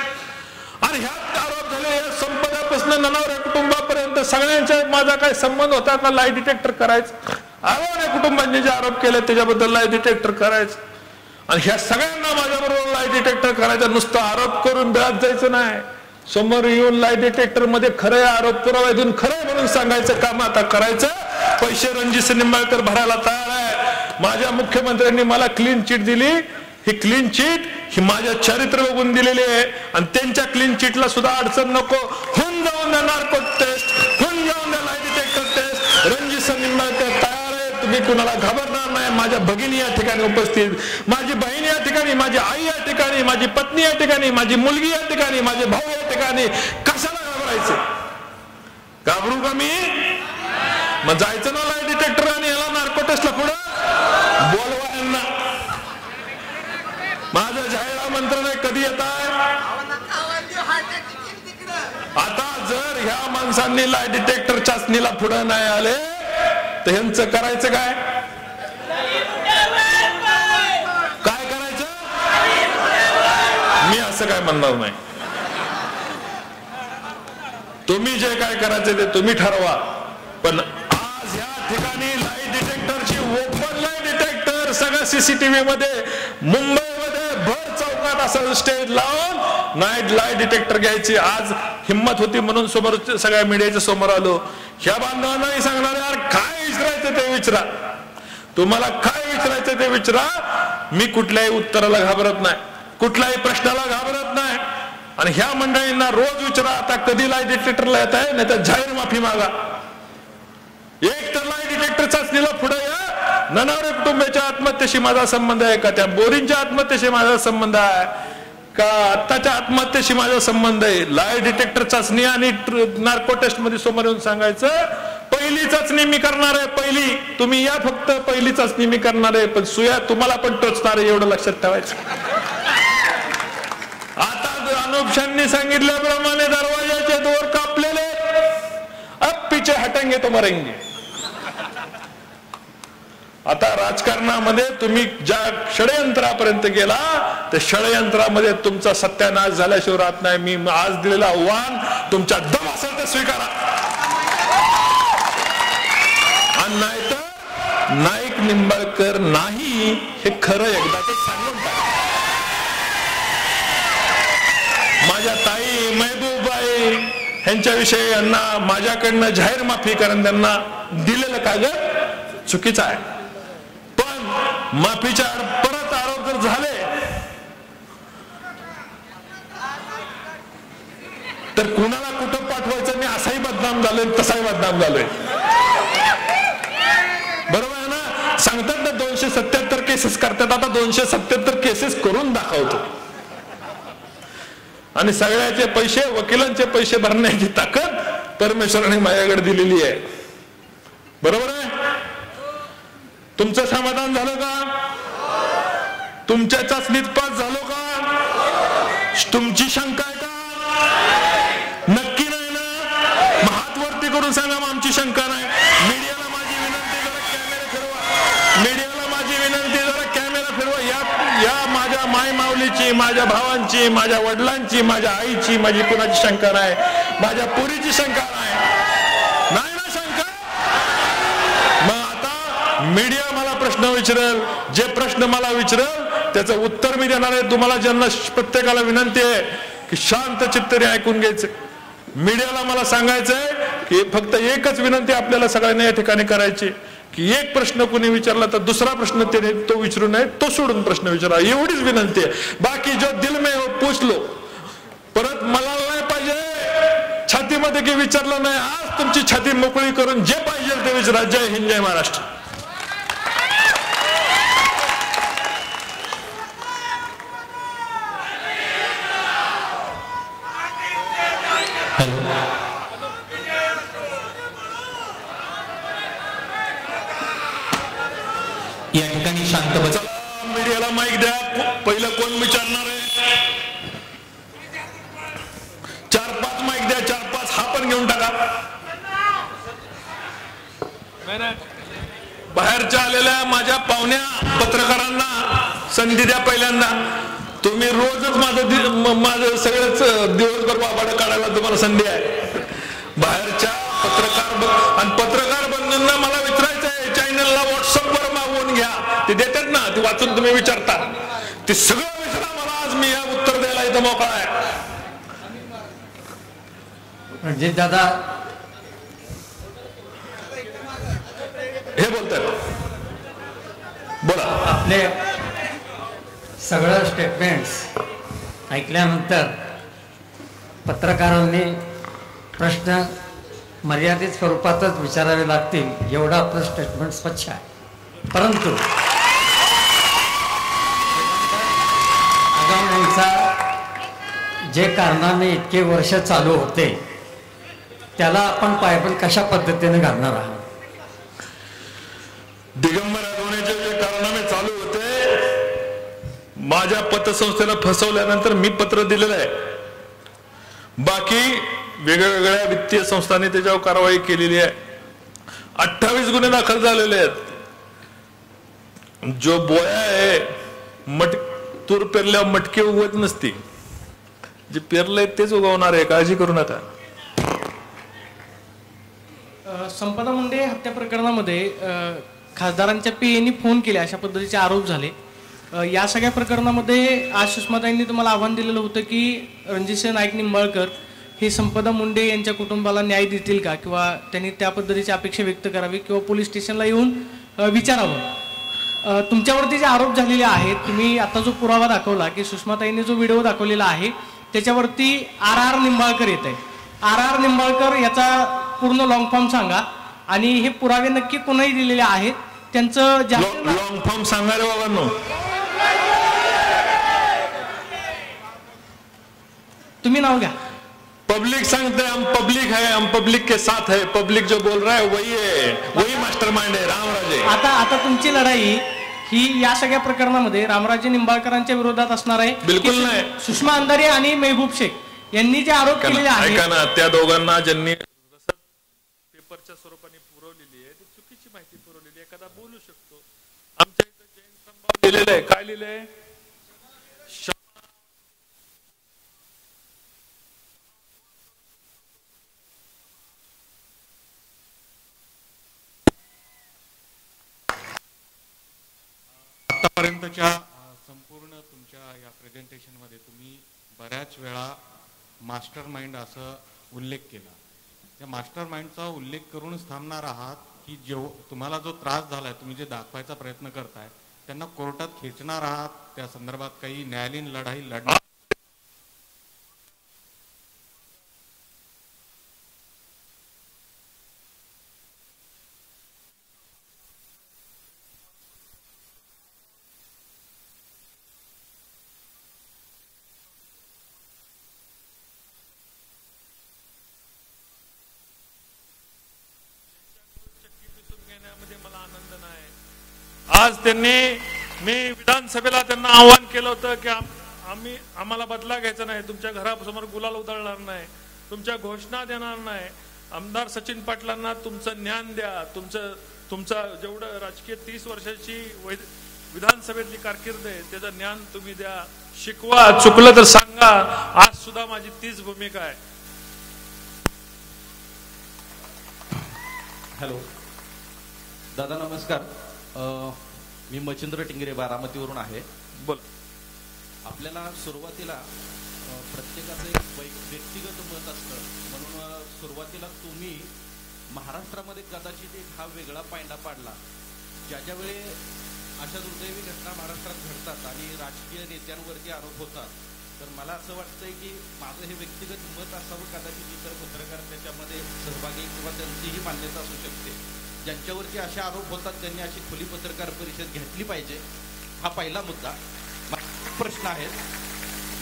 आणि ह्यात आरोप झाले, या संपदापासून ननावऱ्या कुटुंबापर्यंत सगळ्यांच्या माझा काय संबंध होता का लाईट डिटेक्टर करायचं? आरोप कुटुंबांनी जे आरोप केले त्याच्याबद्दल लाईट डिटेक्टर करायचं. आणि ह्या सगळ्यांना माझ्याबरोबर लाईट डिटेक्टर करायचा, नुसतं आरोप करून बेळात जायचं नाही. समोर येऊन लाईट डिटेक्टर मध्ये खरे आरोप पुरावा देऊन खरं म्हणून सांगायचं काम आता करायचं. पैसे रणजित निंबाळकर भरायला तयार आहे. माझ्या मुख्यमंत्र्यांनी मला क्लीन चिट दिली, ही क्लीन चिट ही माझ्या चरित्र बघून दिलेली आहे. आणि त्यांच्या क्लीन चिटला सुद्धा अडचण नको, होऊन जाऊन द्या नार्को टेस्ट, होऊन जाऊन द्या light detector test. Ranjit Nimbalkar तयार आहे, तुम्ही कुणाला घाबरणार नाही. माझ्या भगिनी या ठिकाणी उपस्थित, माझी बहीण या ठिकाणी, माझी आई या ठिकाणी, माझी पत्नी या ठिकाणी, माझी मुलगी या ठिकाणी, माझे भाऊ या ठिकाणी. कशाला घाबरायचं? घाबरू का मी? मग जायचं ना लाईट डिटेक्टर आणि याला नार्को टेस्टला पुढं बोलवा यांना. माझं जाहीर आमंत्रण आहे, कधी येत आहे? आता जर ह्या माणसांनी लाईट डिटेक्टर चाचणीला पुढे नाही आले तर ह्यांचं करायचं काय? काय करायचं? मी असं काय म्हणणार नाही. तुम्ही जे काय करायचं ते तुम्ही ठरवा. पण आज या ठिकाणी लाईट डिटेक्टरची, ओपन लाईट डिटेक्टर सगळं सीसीटीव्ही मध्ये, मुंबईमध्ये भर चौकात असं स्टेज लावून नाईट लाईट डिटेक्टर घ्यायची आज हिंमत होती म्हणून समोर सगळ्या मीडियाच्या समोर आलो. ह्या बांधवांनाही सांगणार, यार काय विचारायचं ते विचारा, तुम्हाला काय विचारायचं ते विचारा. मी कुठल्याही उत्तराला घाबरत नाही, कुठल्याही प्रश्नाला घाबरत नाही. आणि ह्या मंडळींना रोज विचारा, आता कधी लाईट डिटेक्टरला येत आहे, नाही तर जाहीर माफी मागा. एक तर लाईट डिटेक्टर चाचणीला पुढे या. ननावरे कुटुंबाच्या आत्महत्येशी माझा संबंध आहे का? त्या बोरींच्या आत्महत्येशी माझा संबंध आहे का? आत्ताच्या आत्महत्येशी माझा संबंध आहे? लाईट डिटेक्टर चाचणी आणि नार्को टेस्ट मध्ये समोर येऊन सांगायचं, पहिली चाचणी मी करणार आहे, पहिली तुम्ही या, फक्त पहिली चाचणी मी करणार आहे, पण सुया तुम्हाला पण टोचणार आहे, एवढं लक्षात ठेवायचं. आता अनुपशांनी सांगितल्याप्रमाणे दरवाजाचे दोर कापलेले, अब पीछे हटेंगे तो मरेंगे. आता राजकारणामध्ये तुम्ही ज्या षडयंत्रापर्यंत गेला त्या षडयंत्रामध्ये तुमचा सत्यानाश झाल्याशिवाय राहत नाही. मी आज दिलेलं आव्हान तुमच्या दम असेल तर स्वीकारा, आणि नाहीतर नाईक निंबाळकर नाही हे खरं एकदा सांगून टाका. माझ्या ताई महबूबाई ह्यांच्याविषयी यांना माझ्याकडनं जाहीर माफी, कारण त्यांना दिलेलं कागद चुकीचं आहे. माफीच्या परत आरोप जर झाले तर कुणाला कुठं पाठवायचं मी असाही बदनाम झालोय तसाही बदनाम झालोय. बरोबर आहे ना? सांगतात ना 277 केसेस करतात, आता 277 केसेस करून दाखवतो. आणि सगळ्याचे पैसे, वकिलांचे पैसे भरण्याची ताकद परमेश्वराने माझ्याकडे दिलेली आहे. बरोबर आहे? तुमचं समाधान झालं का? तुमच्या चाचणीत पास झालो का? तुमची शंका आहे का? नक्की नाही ना? मग हात वरती करून सांगा मग आमची शंका नाही. मीडियाला माझी विनंती, जरा कॅमेरा फिरवा. मीडियाला माझी विनंती, जरा कॅमेरा फिरवा. या माझ्या माय माऊलीची, माझ्या भावांची, माझ्या वडिलांची, माझ्या आईची, माझी कुणाची शंका नाही, माझ्या पोरीची शंका नाही ना शंका. मग आता मीडिया मला प्रश्न विचारेल, जे प्रश्न मला विचारेल त्याचं उत्तर मी देणार आहे. तुम्हाला ज्यांना प्रत्येकाला विनंती आहे की शांत चित्ताने ऐकून घ्यायचं. मीडियाला मला सांगायचंय की फक्त एकच विनंती आपल्याला सगळ्यांना या ठिकाणी करायची की एक प्रश्न कोणी विचारला तर दुसरा प्रश्न त्याने तो विचारू नये, तो सोडून प्रश्न विचारा, एवढीच विनंती आहे. बाकी जो दिल में हो पूछ लो. परत मला नाही पाहिजे छातीमध्ये की विचारलं नाही. आज तुमची छाती मोकळी करून जे पाहिजे ते विचारा. जय हिंद, जय महाराष्ट्र. या ठिकाणी शांत बसा. मीडियाला माईक द्या. पहिलं कोण विचारणार आहे? 4-5 माईक द्या. 4-5 हा पण घेऊन टाका. बाहेरच्या आलेल्या माझ्या पाहुण्या पत्रकारांना संधी द्या. पहिल्यांदा तुम्ही रोजच माझं सगळंच दिवसभर बाबाडा काढायला तुम्हाला संधी आहे. बाहेरच्या पत्रकार आणि पत्रकार बंधूंना मला विचारायचं आहे, चॅनलला व्हॉट्सअपवर मागवून घ्या. ते देतात ना, ते वाचून तुम्ही विचारता. ते सगळं विचारा मला. आज मी या उत्तर द्यायला इथं मोकळा आहे. रणजित दादा हे बोलतात, बोला. आपले सगळं स्टेटमेंट्स ऐकल्यानंतर पत्रकारांनी प्रश्न मर्यादित स्वरूपातच विचारावे लागतील एवढं आपलं स्टेटमेंट स्वच्छ आहे. परंतु आगामीचा जे कारणाने इतके वर्ष चालू होते त्याला आपण पायबंद कशा पद्धतीने घालणार आहात? दिगंबर होण्याचे जे कारनामे चालू होते, माझ्या पतसंस्थेला फसवल्यानंतर मी पत्र दिलेलं आहे. बाकी वेगवेगळ्या वित्तीय संस्थांनी त्याच्यावर कारवाई केलेली आहे. 28 गुन्हे दाखल झालेले आहेत. जो बोया आहे, तूर पेरल्यावर मटकी उगवत नसती, जे पेरलंय तेच उगवणार आहे. काळजी करू नका. संपदा मुंडे हत्या प्रकरणामध्ये खासदारांच्या पीएनी फोन केले अशा पद्धतीचे आरोप झाले. या सगळ्या प्रकरणामध्ये आज सुषमाताईंनी तुम्हाला आव्हान दिलेलं होतं की रणजितसिंह नाईक निंबाळकर हे संपदा मुंडे यांच्या कुटुंबाला न्याय देतील का, किंवा त्यांनी त्या पद्धतीची अपेक्षा व्यक्त करावी किंवा पोलीस स्टेशनला येऊन विचारावं. तुमच्यावरती जे आरोप झालेले आहेत, तुम्ही आता जो पुरावा दाखवला की सुषमाताईंनी जो व्हिडिओ दाखवलेला आहे त्याच्यावरती RR निंबाळकर येत आहे. RR निंबाळकर याचा पूर्ण लॉंग फॉर्म सांगा आणि हे पुरावे नक्की कोणाही दिलेले आहेत त्यांचं लॉंग फॉर्म सांगा रे बाबांनो. तुम्ही नाव घ्या. पब्लिक सांगते हम पब्लिक है, हम पब्लिक के साथ है. पब्लिक जो बोल रहा है वही मास्टरमाइंड है रामराजे. आता तुमची लढाई ही या सगळ्या प्रकरणामध्ये रामराजे निंबाळकरांच्या विरोधात असणार आहे? बिलकुल नाही. सुषमा अंधारे आणि मेहबूब शेख यांनी जे आरोप केलेले आहेत, ऐका ना, त्या दोघांना ज्यांनी पेपरच्या स्वरूपाने पुरवलेली आहे ती चुकीची माहिती पुरवलेली आहे. एखादा बोलू शकतो. आमच्या इथं जैन स्तंभावर लिहिलेलं आहे. काय लिहिलंय? आतापर्यंतच्या संपूर्ण तुमच्या या प्रेझेंटेशन मध्ये तुम्ही बऱ्याच वेळा मास्टर माइंड असं उल्लेख केला. त्या मास्टर माइंडचा उल्लेख करूनच थांबणार आहात की तुम्हाला जो त्रास झालाय, तुम्ही जे दाखवायचा प्रयत्न करताय, त्यांना कोर्टात खेचणार आहात? त्या संदर्भात काही न्यायालयीन लढाई लढणार? आज त्यांनी, मी विधानसभेला त्यांना आव्हान केलं होतं की आम्हाला बदला घ्यायचा नाही, तुमच्या घरासमोर गुलाल उधळणार नाही, तुमच्या घोषणा देणार नाही, आमदार सचिन पाटलांना तुमचं ज्ञान द्या, तुमचा जेवढं राजकीय 30 वर्षाची विधानसभेतली कारकीर्द आहे त्याचं ज्ञान तुम्ही द्या, शिकवा, चुकलं तर सांगा. आज सुद्धा माझी तीच भूमिका आहे. हॅलो दादा, नमस्कार. मी मच्छिंद्र टिंगरे बारामतीवरून आहे. बोल. आपल्याला सुरुवातीला प्रत्येकाचं एक व्यक्तिगत मत असतं, म्हणून सुरुवातीला तुम्ही महाराष्ट्रामध्ये कदाचित एक हा वेगळा पायंडा पाडला. ज्या वेळी अशा दुर्दैवी घटना महाराष्ट्रात घडतात आणि राजकीय नेत्यांवरती आरोप होतात, तर मला असं वाटतंय की माझं हे व्यक्तिगत मत असावं. कदाचित इतर पत्रकार त्याच्यामध्ये सहभागी किंवा त्यांचीही मान्यता असू शकते. ज्यांच्यावरती असे आरोप होतात त्यांनी अशी खुली पत्रकार परिषद घेतली पाहिजे. हा पहिला मुद्दा.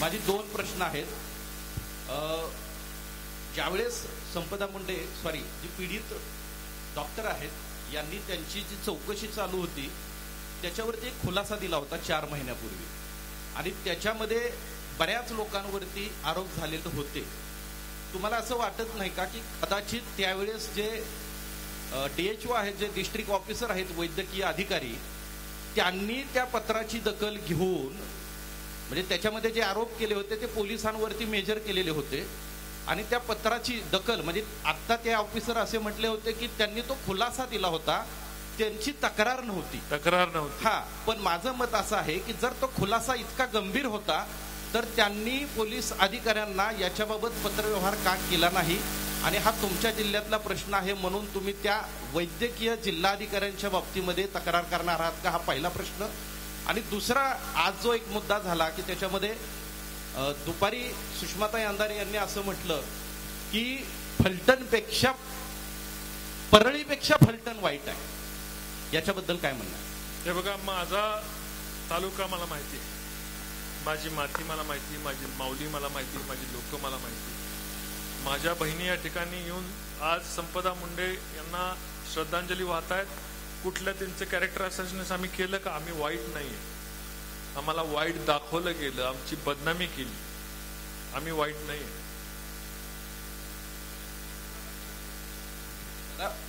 माझी 2 प्रश्न आहेत. ज्यावेळेस संपदा मुंडे जी पीडित डॉक्टर आहेत यांनी त्यांची जी चौकशी चालू होती त्याच्यावरती एक खुलासा दिला होता 4 महिन्यापूर्वी, आणि त्याच्यामध्ये बऱ्याच लोकांवरती आरोप झालेले होते. तुम्हाला असं वाटत नाही का की कदाचित त्यावेळेस जे DHO आहेत, जे डिस्ट्रिक्ट ऑफिसर आहेत, वैद्यकीय अधिकारी, त्यांनी त्या पत्राची दखल घेऊन, म्हणजे त्याच्यामध्ये जे आरोप केले होते ते पोलिसांवरती मेजर केलेले होते, आणि त्या पत्राची दखल, म्हणजे आता ते ऑफिसर असे म्हटले होते की त्यांनी तो खुलासा दिला होता, त्यांची तक्रार नव्हती. हा, पण माझं मत असं आहे की जर तो खुलासा इतका गंभीर होता तर त्यांनी पोलीस अधिकाऱ्यांना याच्याबाबत पत्रव्यवहार का केला नाही, आणि हा तुमच्या जिल्ह्यातला प्रश्न आहे म्हणून तुम्ही त्या वैद्यकीय जिल्हाधिकाऱ्यांच्या बाबतीमध्ये तक्रार करणार आहात का? हा पहिला प्रश्न. आणि दुसरा, आज जो एक मुद्दा झाला की त्याच्यामध्ये दुपारी सुषमाताई अंधारे यांनी असं म्हटलं की फलटणपेक्षा, परळीपेक्षा फलटण वाईट आहे. याच्याबद्दल काय म्हणणं? हे बघा, माझा तालुका मला माहिती, माझी माती मला माहिती, माझी माऊली मला माहिती, माझी लोक मला माहिती. माझ्या बहिणी या ठिकाणी येऊन आज संपदा मुंडे यांना श्रद्धांजली वाहतायत. कुठल्या त्यांचं कॅरेक्टर असॅसिनेशन आम्ही केलं का? आम्ही वाईट नाहीये. आम्हाला वाईट दाखवलं गेलं, आमची बदनामी केली. आम्ही वाईट नाहीये.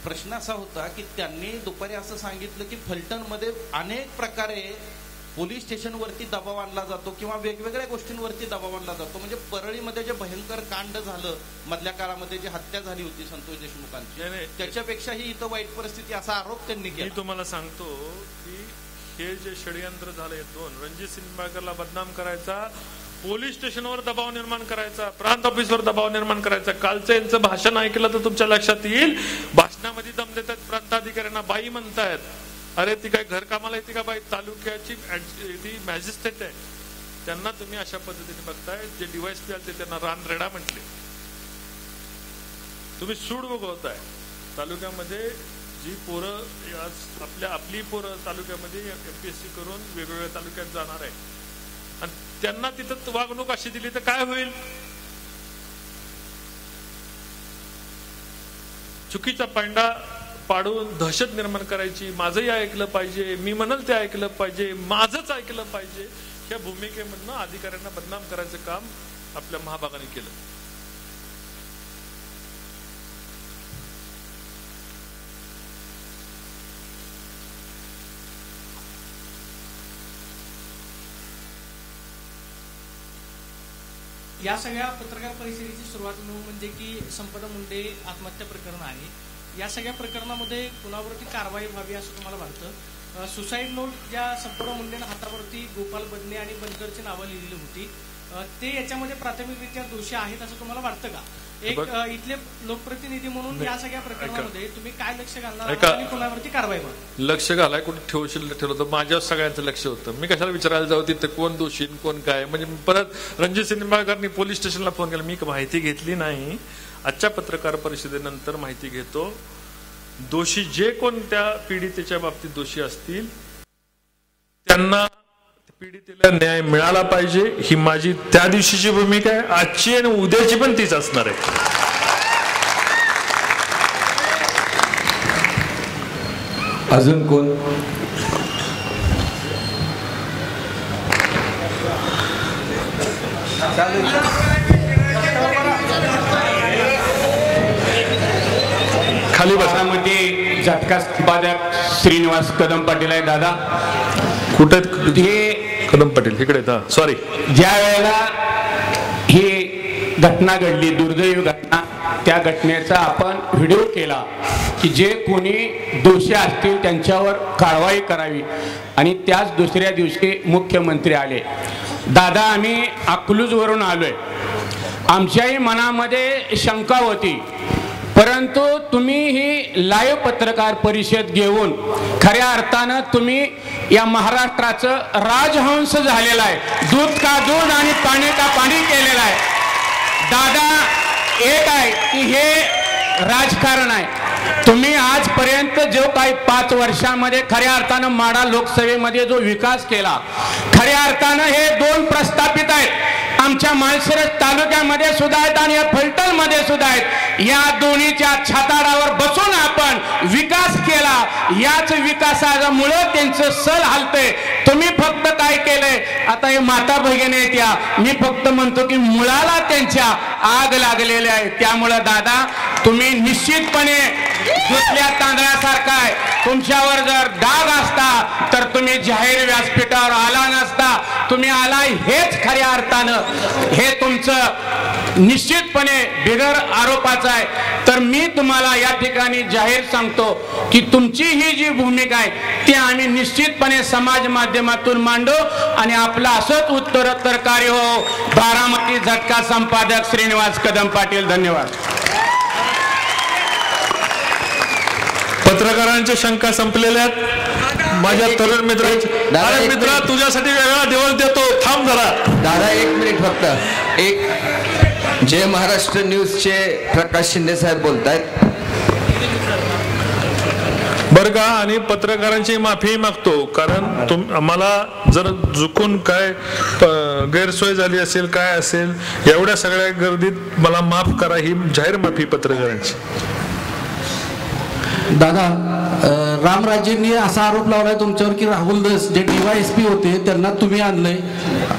प्रश्न असा होता की त्यांनी दुपारी असं सांगितलं की फलटणमध्ये अनेक प्रकारे पोलीस स्टेशनवरती दबाव आणला जातो किंवा वेगवेगळ्या गोष्टींवरती दबाव आणला जातो. म्हणजे परळीमध्ये जे भयंकर कांड झालं मधल्या काळामध्ये, जी हत्या झाली होती संतोष देशमुखांची, त्याच्यापेक्षाही इथं वाईट परिस्थिती, असा आरोप त्यांनी केला. मी तुम्हाला सांगतो की हे जे षडयंत्र झालंय, 2 रणजित निंबाळकरला बदनाम करायचा, पोलीस स्टेशनवर दबाव निर्माण करायचा, प्रांत ऑफिसवर दबाव निर्माण करायचा. कालचं यांचं भाषण ऐकलं तर तुमच्या लक्षात येईल. भाषणामध्ये दम देतात, प्रांताधिकाऱ्यांना बाई म्हणतायत. अरे ती काय घर कामाला येते का बाई? तालुक्याची ती मॅजिस्ट्रेट आहे, त्यांना तुम्ही अशा पद्धतीने बघताय. जे DYSP आले त्यांना रानरेडा म्हटले. तुम्ही सूड बघवताय. तालुक्यामध्ये जी पोरं आज आपली पोरं तालुक्यामध्ये MPSC करून वेगवेगळ्या तालुक्यात जाणार आहे, आणि त्यांना तिथं वागणूक अशी दिली तर काय होईल? चुकीचा पायंडा पाडून दहशत निर्माण करायची, माझंही ऐकलं पाहिजे, मी म्हणाल ते ऐकलं पाहिजे, माझंच ऐकलं पाहिजे, या भूमिकेमधनं अधिकाऱ्यांना बदनाम करायचं काम आपल्या महाभागाने केलं. या सगळ्या पत्रकार परिषदेची सुरुवात म्हणजे की संपदा मुंडे आत्महत्या प्रकरण आहे. या सगळ्या प्रकरणामध्ये कुणावरती कारवाई व्हावी असं तुम्हाला वाटतं? सुसाईड नोट ज्या संपदा मुंडेनं हातावरती गोपाल बदने आणि बनकरची नावं लिहिली होती, ते याच्यामध्ये प्राथमिकरित्या दोषी आहेत असं तुम्हाला वाटतं का? एक इथले लोकप्रतिनिधी म्हणून या सगळ्या प्रकरणामध्ये तुम्ही काय लक्ष घालणार आणि कोणावरती कारवाई होणार? लक्ष घालाय कुठे ठेवशील ठेवलं होतं, माझ्यावर सगळ्यांचं लक्ष होतं. मी कशाला विचारायला जाऊ तिथे कोण दोषी कोण काय? म्हणजे परत रणजित निंबाळकरनी पोलीस स्टेशनला फोन केला, मी माहिती घेतली नाही. आजच्या पत्रकार परिषदेनंतर माहिती घेतो. दोषी जे कोण त्या पीडितेच्या बाबतीत दोषी असतील त्यांना पीडितेला न्याय मिळाला पाहिजे, ही माझी त्या दिवशीची भूमिका आहे. आजची आणि उद्याची पण तीच असणार आहे. अजून कोण? खाली बसा. मध्ये झटका संपादक श्रीनिवास कदम पाटील आहे दादा. कुठे हे कदम पाटील इकडे सॉरी. ज्या वेळेला ही घटना घडली, दुर्दैवी घटना, त्या घटनेचा आपण व्हिडिओ केला की जे कोणी दोषी असतील त्यांच्यावर कारवाई करावी. आणि त्याच दुसऱ्या दिवशी मुख्यमंत्री आले. दादा आम्ही अकलूजवरून आलोय. आमच्याही मनामध्ये शंका होती, परंतु तुम्ही ही लाईव्ह पत्रकार परिषद घेऊन खऱ्या अर्थानं तुम्ही या महाराष्ट्राचं राजहंस झालेला आहे. दूध का दूध आणि पाणी का पाणी केलेलं आहे. दादा एक आहे की हे राजकारण आहे. तुम्ही आजपर्यंत जो काही 5 वर्षामध्ये खऱ्या अर्थानं माढा लोकसभेमध्ये जो विकास केला, खऱ्या अर्थानं हे 2 प्रस्थापित आहेत. आमच्या माळशिरस तालुक्यामध्ये सुद्धा आहेत आणि फलटणमध्ये सुद्धा आहेत. या दोन्हीच्या छाताडावर बसून आपण विकास केला. याच विकासामुळे त्यांचं सल हलतंय. तुम्ही फक्त काय केलंय, आता हे माता भगिनी आहेत या, मी फक्त म्हणतो की मुळाला त्यांच्या आग लागलेली आहे. त्यामुळं दादा तुम्ही निश्चितपणे धुतल्या तांदळासारखा आहे. तुमच्यावर जर डाग असता तर तुम्ही जाहीर व्यासपीठावर आला नसता. तुम्ही आला हेच खऱ्या अर्थानं हे तुमचं निश्चितपणे बिगर आरोपाचं आहे. तर मी तुम्हाला या ठिकाणी जाहीर सांगतो की तुमची ही जी भूमिका आहे ती आम्ही निश्चितपणे समाज माध्यमातून मांडू आणि आपलं असंच उत्तरोत्तर कार्य हो. बारामती झटका संपादक श्रीनिवास कदम पाटील. धन्यवाद. पत्रकारांच्या शंका संपलेल्या आहेत. माझ्या तरुण मित्रा तुझ्यासाठी वेगळा दिवस देतो, थांब जरा. दादा 1 मिनिट फक्त. एक जय महाराष्ट्र न्यूजचे प्रकाश शिंदे साहेब बोलतायत बरं का. आणि पत्रकारांची माफी मागतो, कारण आम्हाला जर चुकून काय गैरसोय झाली असेल, काय असेल, एवढ्या सगळ्या गर्दीत मला माफ करा. ही जाहीर माफी पत्रकारांची. दादा रामराजेंनी असा आरोप लावलाय तुमच्यावर की राहुल दस जे DYSP होते त्यांना तुम्ही आणलंय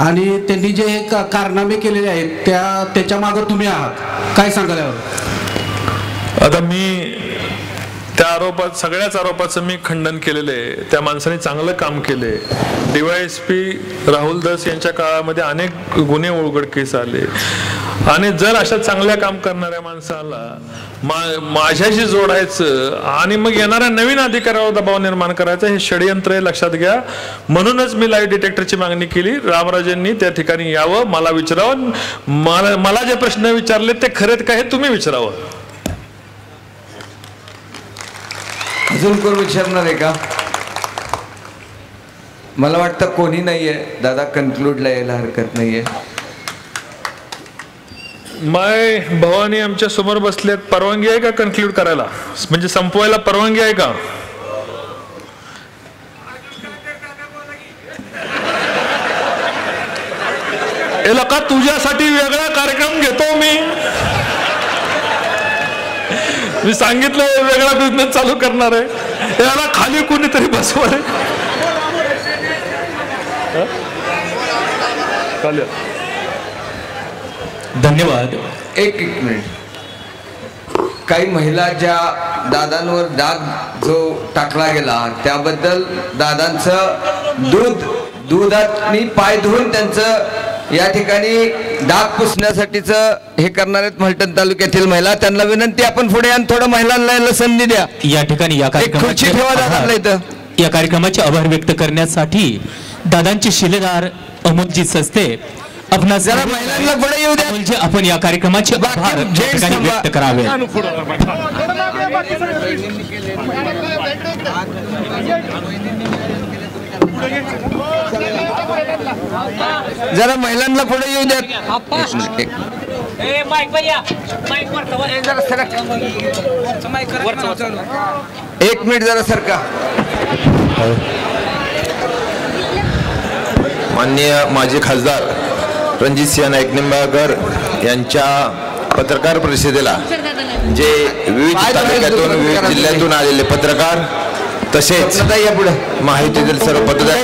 आणि त्यांनी जे हे कारनामे केलेले आहेत त्याच्या मागे तुम्ही आहात. काय सांगाल यावर? आता मी त्या आरोपात सगळ्याच आरोपाचं मी खंडन केलेलं आहे. त्या माणसाने चांगलं काम केले. DYSP राहुल दस यांच्या काळामध्ये अनेक गुन्हे उघडकीस आले आणि जर अशा चांगल्या काम करणाऱ्या माणसाला माझ्याशी जोडायचं आणि मग येणाऱ्या नवीन अधिकाऱ्यावर दबाव निर्माण करायचा हे षडयंत्र आहे, लक्षात घ्या. म्हणूनच मी लाईव्ह डिटेक्टरची मागणी केली. रामराजेंनी त्या ठिकाणी यावं, मला विचारावं, मला जे प्रश्न विचारले ते खरेत काय हे तुम्ही विचारावं. अजून कोण विचारणार आहे का? मला वाटतं कोणी नाहीये. दादा कन्क्लूडला यायला हरकत नाहीये. माय भवानी आमच्या समोर बसलेत. परवानगी आहे का कन्क्लूड करायला, म्हणजे संपवायला परवानगी आहे का? का तुझ्यासाठी वेगळा कार्यक्रम घेतो मी सांगितलं वेगळा बिझनेस चालू करणार आहे. याला खाली कोणीतरी बसवा. धन्यवाद. एक मिनिट. काही महिला ज्या दादांवर डाग जो टाकला गेला त्याबद्दल दादांचं दुधात पाय धुवून त्यांचं या ठिकाणी डाग पुसण्यासाठीच हे करणार आहेत फलटण तालुक्यातील महिला. त्यांना विनंती आपण पुढे आणि थोडं महिलांना संधी द्या. या ठिकाणी या कार्यक्रमाचे आभार व्यक्त करण्यासाठी दादांचे शिलेदार अमोलजी सस्ते आपणा जरा महिलांना पुढे येऊ द्या. म्हणजे आपण या कार्यक्रमाचे आभार या ठिकाणी व्यक्त करावे. जरा महिलांना पुढे येऊ द्या. एक मिनिट जरा सरका. माननीय माजी खासदार रणजितसिंह नाईक निंबाळकर यांच्या पत्रकार परिषदेला जे विविध तालुक्यातून विविध जिल्ह्यातून आलेले पत्रकार तसेच माहितीतील सर्व पत्रकार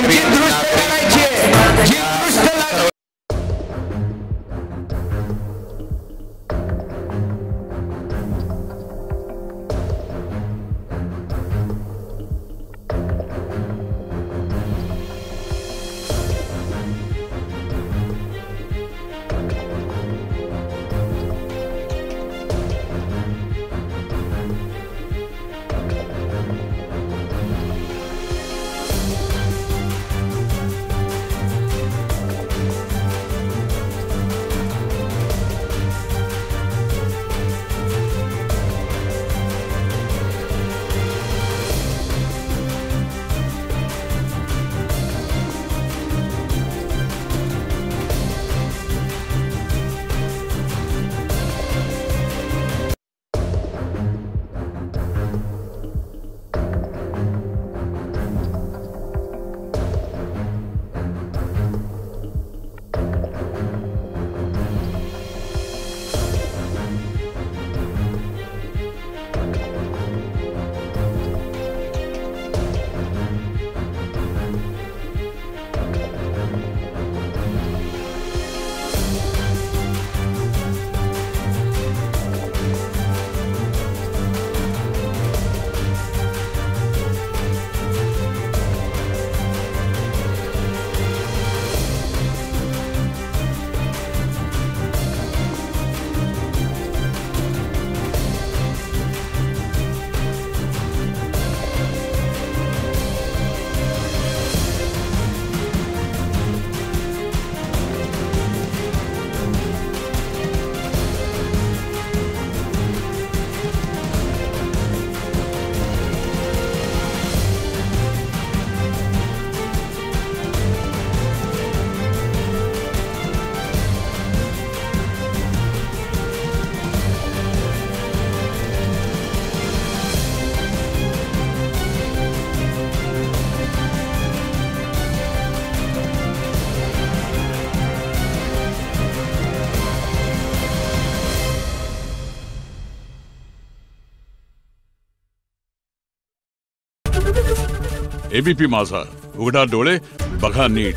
एबीपी माझा, उघडा डोळे बघा नीट.